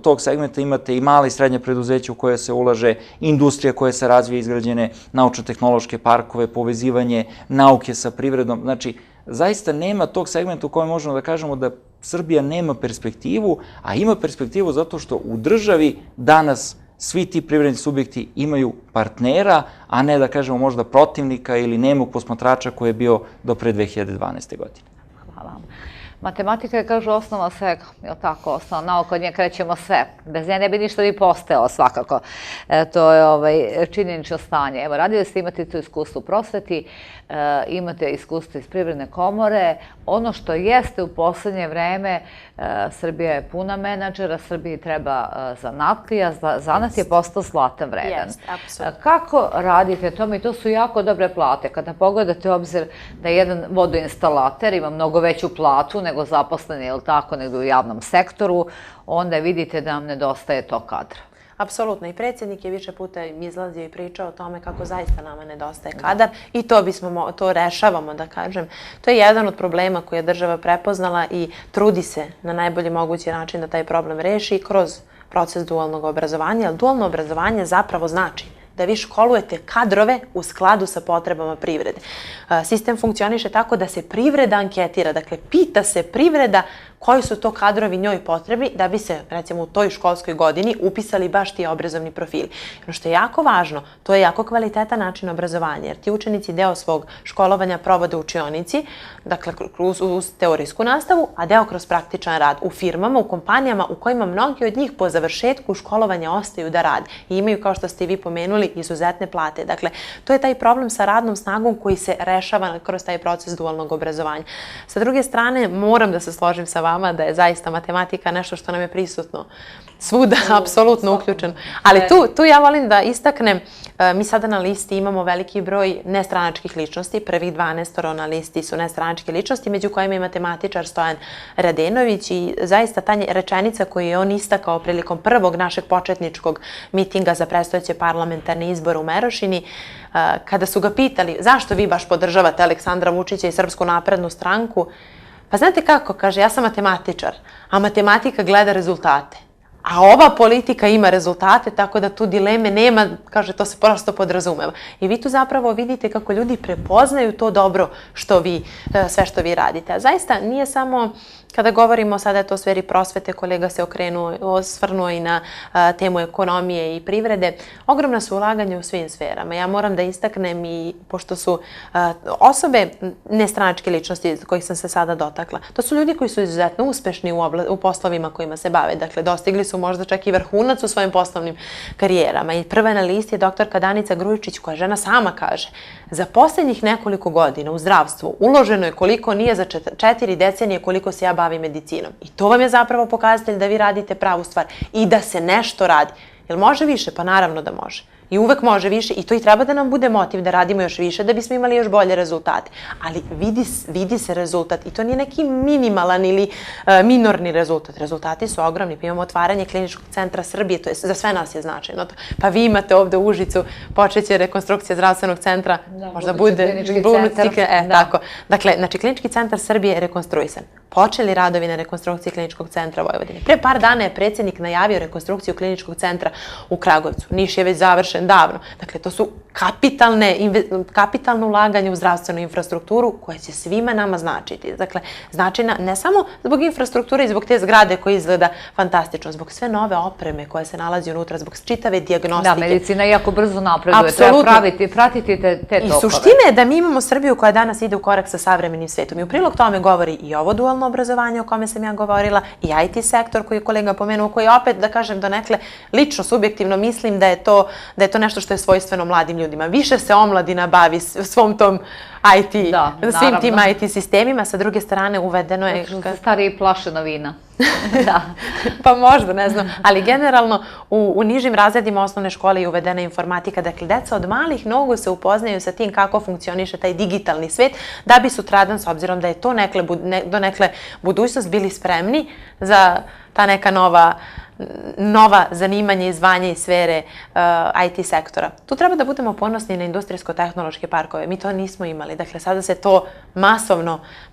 tog segmenta imate i male i srednje preduzeće u koje se ulaže, industrija koja se razvija, izgrađene naučno-tehnološke parkove, povezivanje nauke sa privredom. Znači, zaista nema tog segmenta u kojem možemo da kažemo da Srbija nema perspektivu, a ima perspektivu zato što u državi danas svi ti privredni subjekti imaju partnera, a ne da kažemo možda protivnika ili nemog posmatrača koji je bio do pre 2012. godine. Hvala vam. Matematika je, kažu, osnova svega, je li tako, osnova nauka, od nje krećemo sve. Bez nje ne bi ništa ni postojalo, svakako. To je činjenično stanje. Evo, radili ste, imate to iskustvo u prosveti, imate iskustvo iz Privredne komore. Ono što jeste u poslednje vreme, Srbija je puna menadžera, Srbiji treba zanatlija, zanat je postao zlatan vredan. Kako radite to? To su jako dobre plate. Kada pogledate obzir da jedan vodoinstalater ima mnogo veću platu nego zaposleni, ili tako, nego u javnom sektoru, onda vidite da vam nedostaje to kadra. Apsolutno. I predsjednik je više puta izlazio i pričao o tome kako zaista nama nedostaje kadar i to rešavamo, da kažem. To je jedan od problema koji je država prepoznala i trudi se na najbolji mogući način da taj problem reši kroz proces dualnog obrazovanja, jer dualno obrazovanje zapravo znači da vi školujete kadrove u skladu sa potrebama privrede. Sistem funkcioniše tako da se privreda anketira, dakle pita se privreda koji su to kadrovi njoj potrebni da bi se, recimo, u toj školskoj godini upisali baš ti obrazovni profili. Ono što je jako važno, to je jako kvalitetan način obrazovanja, jer ti učenici deo svog školovanja provode u učionici, dakle uz teorijsku nastavu, a deo kroz praktičan rad u firmama, u kompanijama u kojima mnogi od njih po završetku školovanja ostaju da rade i imaju, kao što ste i vi pomenuli, izuzetne plate. Dakle, to je taj problem sa radnom snagom koji se rešava kroz taj proces dualnog obrazovanja. Sa druge strane, moram da se složim sa vama da je zaista matematika nešto što nam je prisutno svuda, apsolutno uključeno. Ali tu ja volim da istaknem, mi sada na listi imamo veliki broj nestranačkih ličnosti, prvih 12 na listi su nestranačke ličnosti, među kojima je matematičar Stojan Radenović i zaista ta rečenica koju je on istakao prilikom prvog našeg početničkog mitinga za predstojeće parlamentarne izbore u Merošini, kada su ga pitali zašto vi baš podržavate Aleksandra Vučića i Srpsku naprednu stranku, pa znate kako, kaže, ja sam matematičar, a matematika gleda rezultate. A ova politika ima rezultate, tako da tu dileme nema, kaže, to se prosto podrazumeva. I vi tu zapravo vidite kako ljudi prepoznaju to dobro sve što vi radite. A zaista nije samo, kada govorimo sada je to o sferi prosvete, kolega se osvrnuo i na temu ekonomije i privrede, ogromna su ulaganja u svim sferama. Ja moram da istaknem i, pošto su osobe nestranačke ličnosti kojih sam se sada dotakla, to su ljudi koji su izuzetno uspešni u poslovima kojima se bave. Dakle, dostigli su možda čak i vrhunac u svojim poslovnim karijerama. I prva na listi je doktorka Danica Grujičić, koja žena sama kaže, za poslednjih nekoliko godina u zdravstvu uloženo je koliko nije za 4 decenije koliko se ja bavim medicinom. I to vam je zapravo pokazatelj da vi radite pravu stvar i da se nešto radi. Jel može više? Pa naravno da može. I uvek može više i to i treba da nam bude motiv da radimo još više, da bismo imali još bolje rezultate. Ali vidi se rezultat i to nije neki minimalan ili minorni rezultat. Rezultati su ogromni. Pa imamo otvaranje Kliničkog centra Srbije, to je za sve nas je značajno. Pa vi imate ovde u Užicu počeće rekonstrukcija zdravstvenog centra, možda bude tako. Dakle, znači Klinički centar Srbije je rekonstruisan. Počeli radovi na rekonstrukciji Kliničkog centra Vojvodine. Pre par dana je predsjednik najavio rekonstrukciju Kliničkog centra u Kragujevcu. Niš je već završen davno. Dakle, to su kapitalno ulaganje u zdravstvenu infrastrukturu koje će svima nama značiti. Dakle, značajna ne samo zbog infrastrukture i zbog te zgrade koja izgleda fantastično, zbog sve nove opreme koje se nalazi unutra, zbog čitave dijagnostike. Da, medicina jako brzo napreduje, treba pratiti te tokove. I suština je da mi imamo Srbiju koja danas ide u korak sa savremenim svetom. I u prilog tome govori i ovo dualno obrazovanje o kome sam ja govorila, i IT sektor koji je kolega pomenuo, koji je opet, da kažem, donekle lično subjektivno mislim da je to nešto što je svojstveno mladim ljudima. Više se omladina bavi svom tom IT, svim tim IT sistemima, sa druge strane uvedeno je... Zato što se stariji plaše novina. Da. Pa možda, ne znam. Ali generalno u nižim razredima osnovne škole je uvedena informatika. Dakle, deca od malih nogu se upoznaju sa tim kako funkcioniše taj digitalni svet, da bi sutradan, s obzirom da je to donekle budućnost, bili spremni za ta neka nova zanimanja i zvanja i sfere IT sektora. Tu treba da budemo ponosni na industrijsko-tehnološke parkove. Mi to nismo imali. Dakle, sada se to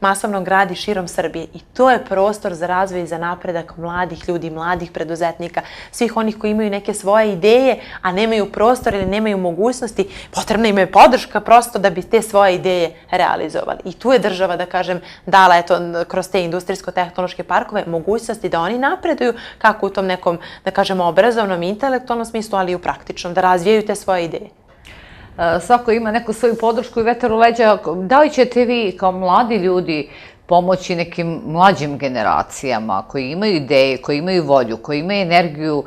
masovno gradi širom Srbije i to je prostor za razvoj i za napredak mladih ljudi, mladih preduzetnika, svih onih koji imaju neke svoje ideje, a nemaju prostor ili nemaju mogućnosti. Potrebna im je podrška prosto da bi te svoje ideje realizovali. I tu je država, da kažem, dala kroz te industrijsko-tehnološke parkove mogućnosti da oni napreduju kako u tom nekom, da kažemo, obrazovnom i intelektualnom smislu, ali i u praktičnom, da razvijaju te svoje ideje. Svako ima neku svoju podršku i vetar u leđa. Da li ćete vi kao mladi ljudi pomoći nekim mlađim generacijama koji imaju ideje, koji imaju volju, koji imaju energiju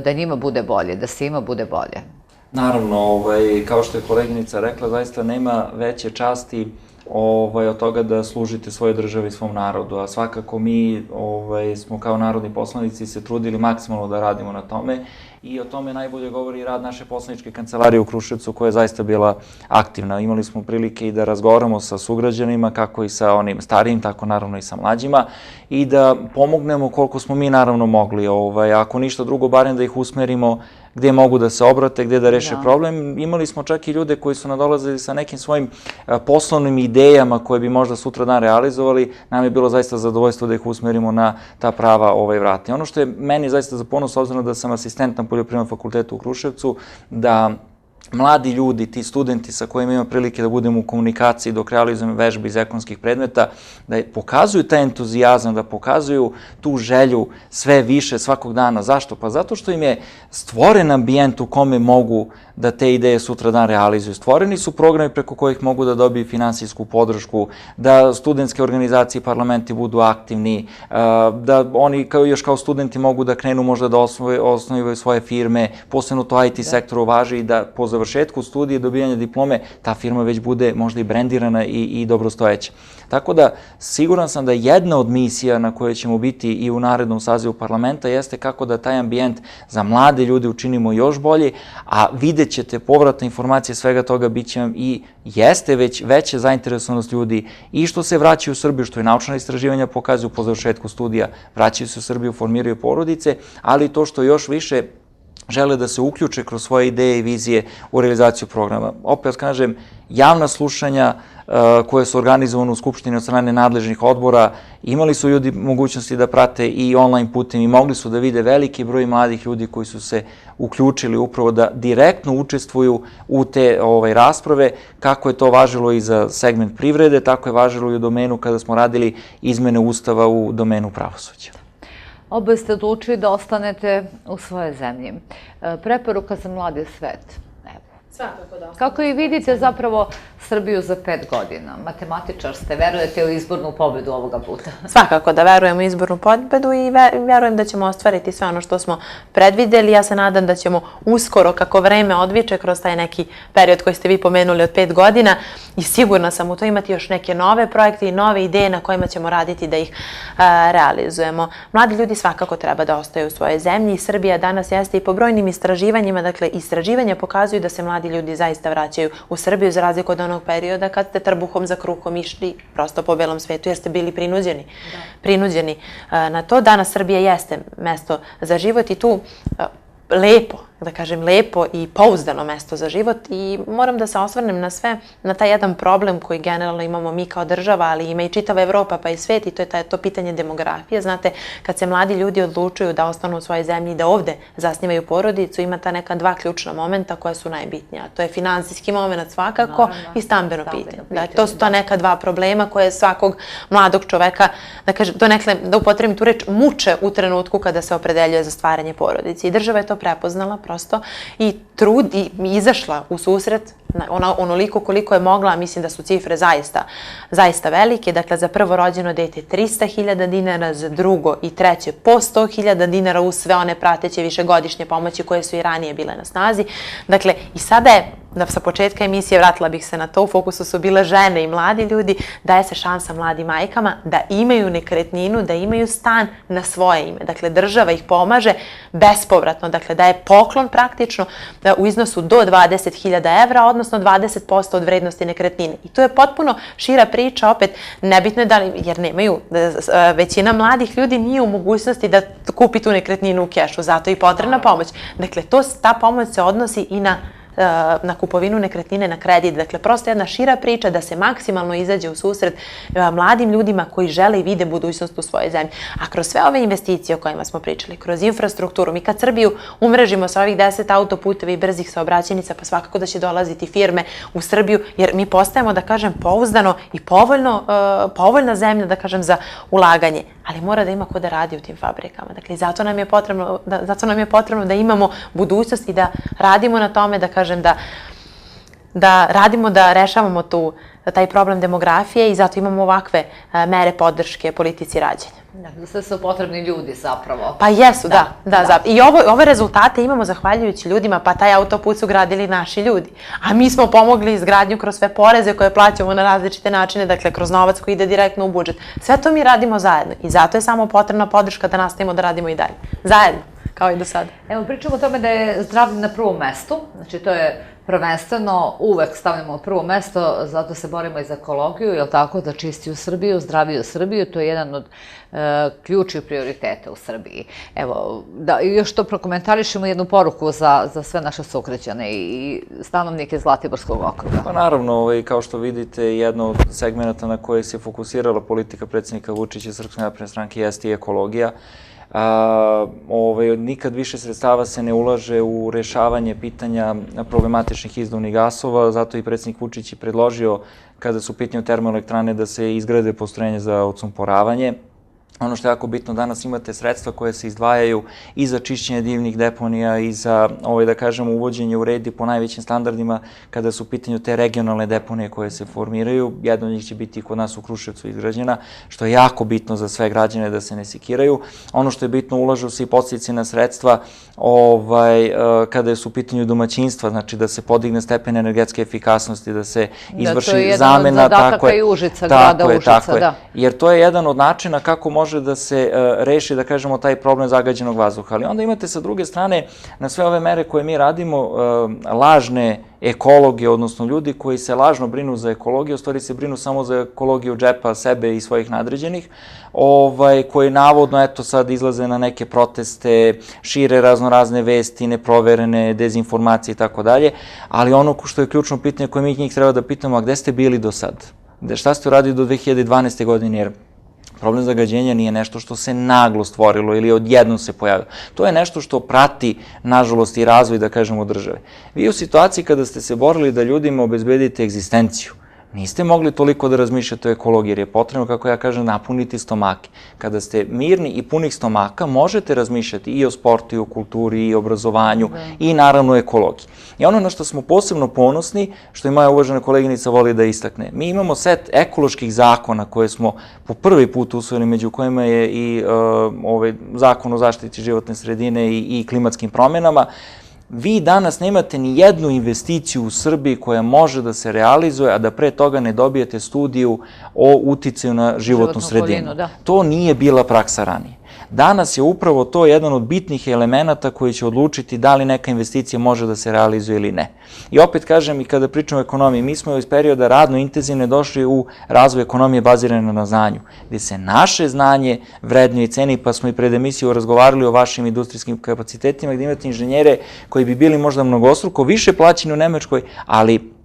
da njima bude bolje, da svima bude bolje? Naravno, kao što je koleginica rekla, zaista nema veće časti od toga da služite svojoj državi i svom narodu, a svakako mi smo kao narodni poslanici se trudili maksimalno da radimo na tome i o tome najbolje govori rad naše poslaničke kancelarije u Kruševcu koja je zaista bila aktivna. Imali smo prilike i da razgovaramo sa sugrađanima, kako i sa onim starijim, tako naravno i sa mlađima i da pomognemo koliko smo mi naravno mogli. Ako ništa drugo, barem da ih usmerimo gde mogu da se obrate, gde da reše problem. Imali smo čak i ljude koji su nadolazili sa nekim svojim poslovnim idejama koje bi možda sutradan realizovali. Nam je bilo zaista zadovoljstvo da ih usmerimo na ta prava vrata. Ono što je meni zaista za ponos, obzirom da sam asistent na Poljoprivrednom fakultetu u Kruševcu, da mladi ljudi, ti studenti sa kojima ima prilike da budemo u komunikaciji dok realizujemo vežbe iz ekonomskih predmeta, da pokazuju taj entuzijazam, da pokazuju tu želju sve više svakog dana. Zašto? Pa zato što im je stvoren ambijent u kome mogu da te ideje sutradan realizuju. Stvoreni su programi preko kojih mogu da dobiju finansijsku podršku, da studentske organizacije i parlamenti budu aktivni, da oni još kao studenti mogu da krenu možda da osnovaju svoje firme, posebno to IT sektoru važi i da po završetku studije, dobijanja diplome, ta firma već bude možda i brendirana i dobrostojeća. Tako da, siguran sam da jedna od misija na kojoj ćemo biti i u narednom sazivu parlamenta jeste kako da taj ambijent za mlade ljude učinimo još bolje, a vidjet ćete povratne informacije svega toga, bit će vam i jeste već veća zainteresovanost ljudi i što se vraćaju u Srbiju, što je naučna istraživanja pokazuju po završetku studija, vraćaju se u Srbiju, formiraju porodice, ali to što još više žele da se uključe kroz svoje ideje i vizije u realizaciju programa. Opet kažem, javna slušanja koje su organizovane u Skupštini od strane nadležnih odbora, imali su ljudi mogućnosti da prate i online putem i mogli su da vide veliki broj mladih ljudi koji su se uključili upravo da direktno učestvuju u te rasprave, kako je to važilo i za segment privrede, tako je važilo i u domenu kada smo radili izmene Ustava u domenu pravosuđa. Oboje ste odlučili da ostanete u svojoj zemlji. Preporuka za mladi svet. Svakako da. Kako i vidite zapravo Srbiju za 5 godina? Matematičar ste, verujete u izbornu pobedu ovoga puta? Svakako da verujem u izbornu pobedu i verujem da ćemo ostvariti sve ono što smo predvideli. Ja se nadam da ćemo uskoro, kako vreme odviče, kroz taj neki period koji ste vi pomenuli od 5 godina, i sigurna sam u to imati još neke nove projekte i nove ideje na kojima ćemo raditi da ih realizujemo. Mladi ljudi svakako treba da ostaju u svojoj zemlji i Srbija danas jeste i po brojnim istraživanjima, dakle istraživanja pokazuju da se mladi ljudi zaista vraćaju u Srbiju za razliku od onog perioda kad ste trbuhom za kruhom išli prosto po belom svetu jer ste bili prinuđeni na to. Danas Srbija jeste mesto za život i tu lepo, da kažem lepo i pouzdano mesto za život i moram da se osvrnem na sve, na taj jedan problem koji generalno imamo mi kao država, ali ima i čitava Evropa pa i svet i to je to pitanje demografije. Znate, kad se mladi ljudi odlučuju da ostanu u svojoj zemlji i da ovde zasnivaju porodicu, ima ta neka dva ključna momenta koja su najbitnija. To je finansijski moment svakako i stambeno pitanje. To su ta neka dva problema koje svakog mladog čoveka, da upotrebim tu reč, muče u trenutku kada se opredeljuje za stvaranje porodice. I država je to prepoznala, prosto i izašla u susret onoliko koliko je mogla, mislim da su cifre zaista velike. Dakle, za prvo rođeno dete 300.000 dinara, za drugo i treće po 100.000 dinara uz sve one prateće višegodišnje pomoći koje su i ranije bile na snazi. Dakle, i sada je, sa početka emisije, vratila bih se na to, u fokusu su bile žene i mladi ljudi, daje se šansa mladim majkama da imaju nekretninu, da imaju stan na svoje ime. Dakle, država ih pomaže bespovratno, dakle, daje poklon praktično u iznosu do 20.000 evra, odnosno 20% od vrednosti nekretnine. I to je potpuno šira priča, opet, nebitno je da li, jer nemaju, većina mladih ljudi nije u mogućnosti da kupi tu nekretninu u kešu, zato je i potrebna pomoć. Dakle, ta pomoć se odnosi i na kupovinu nekretnine, na kredit. Dakle, prosto jedna šira priča da se maksimalno izađe u susret mladim ljudima koji žele i vide budućnost u svojoj zemlji. A kroz sve ove investicije o kojima smo pričali, kroz infrastrukturu, mi kad Srbiju umrežimo sa ovih 10 autoputeva i brzih saobraćajnica, pa svakako da će dolaziti firme u Srbiju, jer mi postajemo, da kažem, pouzdano i povoljna zemlja, da kažem, za ulaganje. Ali mora da ima ko da radi u tim fabrikama. Dakle, zato nam je potrebno da imamo budućnost i da radimo na tome, da kažem, da radimo, da rešavamo taj problem demografije i zato imamo ovakve mere podrške politici rađanja. Da, sve su potrebni ljudi zapravo. Pa jesu, da. I ove rezultate imamo zahvaljujući ljudima, pa taj autoput su gradili naši ljudi. A mi smo pomogli izgradnju kroz sve poreze koje plaćamo na različite načine, dakle kroz novac koji ide direktno u budžet. Sve to mi radimo zajedno i zato je samo potrebna podrška da nastavimo da radimo i dalje. Zajedno, kao i do sada. Evo, pričamo o tome da je zdravlje na prvom mestu, znači to je prvenstveno, uvek stavljamo na prvo mesto, zato se borimo i za ekologiju, je li tako, da čistiju Srbiju, zdraviju Srbiju, to je jedan od ključnih prioriteta u Srbiji. Evo, da još to prokomentarišemo, jednu poruku za sve naše sugrađane i stanovnike Zlatiborskog okruga. Pa naravno, kao što vidite, jedno od segmenta na koje se fokusirala politika predsjednika Vučića i Srpske napredne stranke jeste i ekologija. Nikad više sredstava se ne ulaže u rešavanje pitanja problematičnih izduvnih gasova, zato i predsjednik Vučić je predložio, kada su u pitanju termoelektrane, da se izgrade postrojenja za odsumporavanje. Ono što je jako bitno, danas imate sredstva koje se izdvajaju i za čišćenje divnih deponija i za, da kažemo, uvođenje u red i po najvećim standardima kada su u pitanju te regionalne deponije koje se formiraju. Jedna od njih će biti i kod nas u Kruševcu izgrađena, što je jako bitno za sve građane da se ne sekiraju. Ono što je bitno, ulažu se i podsticajna sredstva kada su u pitanju domaćinstva, znači da se podigne stepen energetske efikasnosti, da se izvrši zamena. Da, to je jedan od zadataka i Užica, grada Užica, da. Jer to je jedan od načina kako može da se reši, da kažemo, taj problem zagađenog vazduha. Ali onda imate sa druge strane, na sve ove mere koje mi radimo, lažne ekologe, odnosno ljudi koji se lažno brinu za ekologiju, u stvari se brinu samo za ekologiju džepa sebe i svojih nadređenih, koji navodno, eto, sad izlaze na neke proteste, šire raznorazne vesti, neproverene, dezinformacije i tako dalje, ali ono što je ključno pitanje koje mi njih treba da pitamo, a gde ste bili do sad? Šta ste uradili do 2012. godine? Jer problem zagađenja nije nešto što se naglo stvorilo ili odjednom se pojavilo. To je nešto što prati, nažalost, i razvoj, da kažemo, države. Vi u situaciji kada ste se borili da ljudima obezbedite egzistenciju, niste mogli toliko da razmišljate o ekologiji, jer je potrebno, kako ja kažem, napuniti stomake. Kada ste mirni i punih stomaka, možete razmišljati i o sportu, i o kulturi, i o obrazovanju, i naravno o ekologiji. I ono na što smo posebno ponosni, što i moja uvažena koleginica voli da istakne, mi imamo set ekoloških zakona koje smo po prvi put usvojili, među kojima je i zakon o zaštiti životne sredine i klimatskim promenama. Vi danas nemate ni jednu investiciju u Srbiji koja može da se realizuje, a da pre toga ne dobijete studiju o uticaju na životnu sredinu. To nije bila praksa ranije. Danas je upravo to jedan od bitnih elemenata koji će odlučiti da li neka investicija može da se realizuje ili ne. I opet kažem, i kada pričamo o ekonomiji, mi smo iz perioda radno intenzivne došli u razvoj ekonomije bazirane na znanju, gde se naše znanje vrednuje i ceni, pa smo i pred emisiju razgovarali o vašim industrijskim kapacitetima, gde imate inženjere koji bi bili možda mnogostruko više plaćeni u Nemačkoj, ali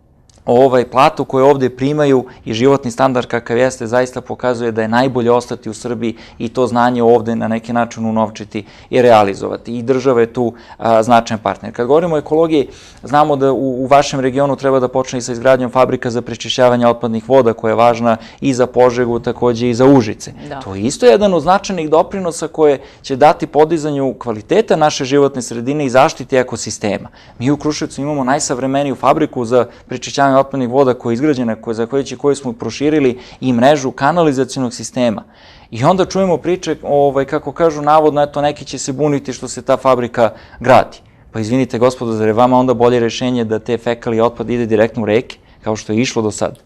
platu koju ovde primaju i životni standard kakav jeste zaista pokazuje da je najbolje ostati u Srbiji i to znanje ovde na neki način unovčiti i realizovati. I država je tu značajan partner. Kad govorimo o ekologiji, znamo da u vašem regionu treba da počne i sa izgradnjom fabrika za prečišćavanje otpadnih voda koja je važna i za Požegu, takođe i za Užice. To je isto jedan od značajnih doprinosa koje će dati podizanju kvaliteta naše životne sredine i zaštiti ekosistema. Mi u Kruševcu imamo najsavremeniju fabriku za prečišćavanje otpadnih voda koja je izgrađena, zahvaljujući kojoj smo proširili i mrežu kanalizacionog sistema. I onda čujemo priče, kako kažu, navodno, eto, neki će se buniti što se ta fabrika gradi. Pa izvinite, gospodo, zar je vama onda bolje rešenje da te fekalije otpad ide direktno u reke, kao što je išlo do sad?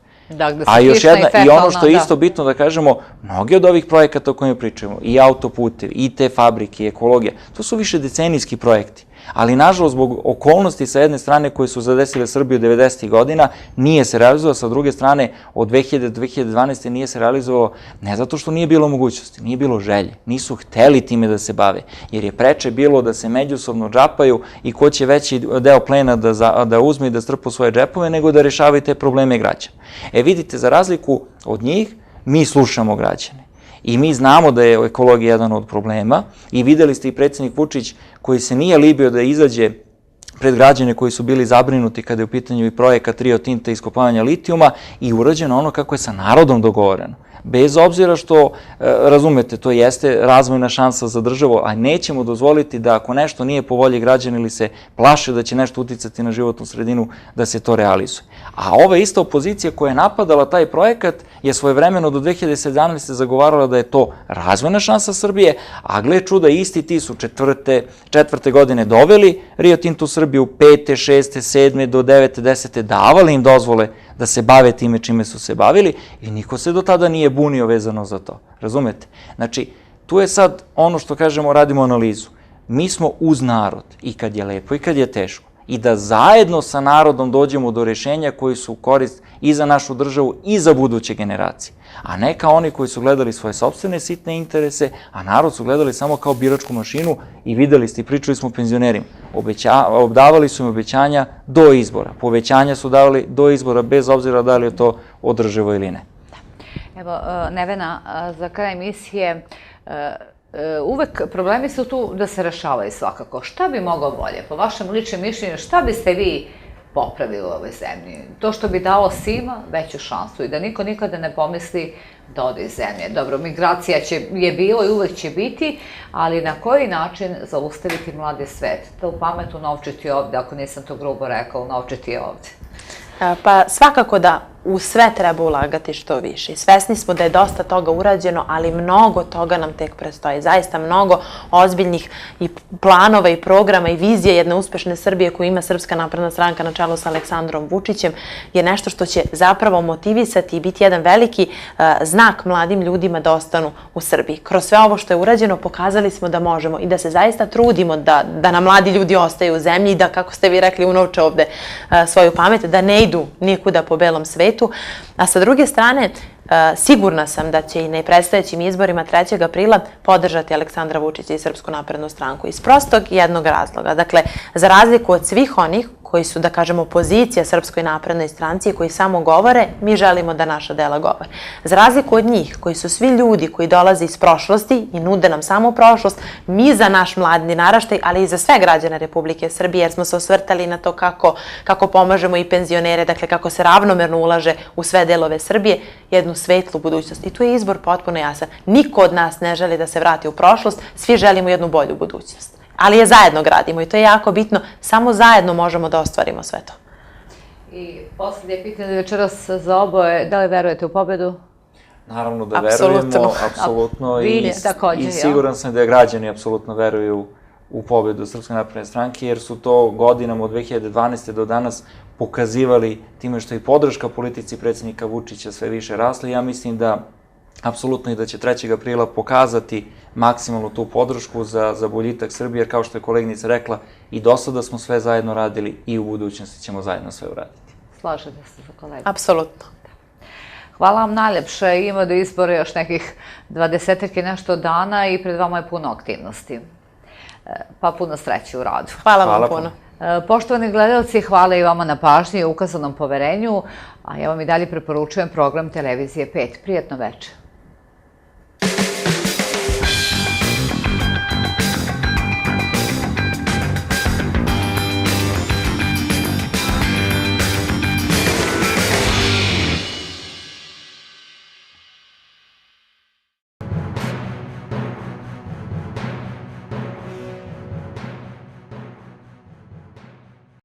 A još jedna, i ono što je isto bitno da kažemo, mnogi od ovih projekata o kojima pričamo, i autoputevi, i te fabrike, i ekologija, to su više decenijski projekti. Ali, nažalost, zbog okolnosti sa jedne strane koje su zadesile Srbiju 90. godina, nije se realizovao, sa druge strane, od 2000 do 2012. nije se realizovao ne zato što nije bilo mogućnosti, nije bilo želje, nisu hteli time da se bave, jer je preče bilo da se međusobno džapaju i ko će veći deo plena da uzme i da strpa u svoje džepove, nego da rešavaju te probleme građana. Vidite, za razliku od njih, mi slušamo građane. I mi znamo da je ekologija jedan od problema i videli ste i predsjednik Vučić koji se nije libio da izađe pred građane koji su bili zabrinuti kada je u pitanju i projekat Rio Tinta iskopavanja litijuma i urađeno ono kako je sa narodom dogovoreno. Bez obzira što, razumete, to jeste razvojna šansa za državu, a nećemo dozvoliti da ako nešto nije po volji građana ili se plaše da će nešto uticati na životnu sredinu, da se to realizuje. A ova ista opozicija koja je napadala taj projekat je svojevremeno do 2017. zagovarala da je to razvojna šansa Srbije, a gle čuda, isti ti su četvrte godine doveli Rio Tinto u Srbiju, 5., 6., 7. do 9., 10. davali im dozvole da se bave time čime su se bavili i niko se do tada nije bunio vezano za to. Razumete? Znači, tu je sad ono što kažemo, radimo analizu. Mi smo uz narod i kad je lepo i kad je teško. I da zajedno sa narodom dođemo do rešenja koji su u korist i za našu državu i za buduće generacije. A ne kao oni koji su gledali svoje sopstvene sitne interese, a narod su gledali samo kao biračku mašinu i videli ste i pričali smo penzionerima. Davali su im obećanja do izbora. Povećanja su davali do izbora bez obzira da li je to održivo ili ne. Evo, Nevena, za kraj emisije, uvek problemi su tu da se rešavaju svakako. Šta bi moglo bolje? Po vašem ličnom mišljenju, šta biste vi popravili u ovoj zemlji? To što bi dalo svima veću šansu i da niko nikada ne pomisli da ode iz zemlje. Dobro, migracija je bilo i uvek će biti, ali na koji način zaustaviti mladi svet? Da u pametu novčiti ovde, ako nisam to grubo rekao, novčiti je ovde. Pa svakako da u sve treba ulagati što više. I svesni smo da je dosta toga urađeno, ali mnogo toga nam tek predstoji. Zaista mnogo ozbiljnih i planova i programa i vizije jedne uspešne Srbije koju ima Srpska napredna stranka na čelu sa Aleksandrom Vučićem je nešto što će zapravo motivisati i biti jedan veliki znak mladim ljudima da ostanu u Srbiji. Kroz sve ovo što je urađeno pokazali smo da možemo i da se zaista trudimo da nam mladi ljudi ostaju u zemlji i da, kako ste vi rekli, unovče ovde svoju pamet, da ne idu nikuda po belom svetu. A sa druge strane, sigurna sam da će i na predstojećim izborima 3. aprila podržati Aleksandra Vučića i Srpsku naprednu stranku. Iz prostog jednog razloga. Dakle, za razliku od svih onih koji su, da kažemo, opozicija Srpskoj naprednoj stranci i koji samo govore, mi želimo da naša dela govore. Za razliku od njih, koji su svi ljudi koji dolaze iz prošlosti i nude nam samo prošlost, mi za naš mladi naraštaj, ali i za sve građane Republike Srbije, jer smo se osvrtali na to kako pomažemo i penzionere, dakle kako se ravnomerno ulaže u sve delove Srbije, jednu svetlu budućnost. I tu je izbor potpuno jasan. Niko od nas ne želi da se vrati u prošlost, svi želimo jednu bolju budućnost. Ali je zajedno gradimo i to je jako bitno. Samo zajedno možemo da ostvarimo sve to. I poslednje pitanje večeras za oboje, da li verujete u pobedu? Naravno da verujemo, apsolutno. I siguran sam da građani apsolutno veruju u pobedu Srpske napredne stranke, jer su to godinama od 2012. do danas pokazivali time što je podrška politici predsjednika Vučića sve više rasla. Ja mislim da apsolutno i da će 3. aprila pokazati maksimalnu tu podršku za boljitak Srbije, jer kao što je koleginica rekla, i do sada smo sve zajedno radili i u budućnosti ćemo zajedno sve uraditi. Slažete se za kolegu? Apsolutno. Hvala vam najlepše. Ima do izbora još nekih 20 i nešto dana i pred vama je puno aktivnosti. Pa puno sreće u radu. Hvala vam puno. Poštovani gledalci, hvala i vama na pažnji i ukazanom poverenju, a ja vam i dalje preporučujem program Televizije 5. Prijatno večer.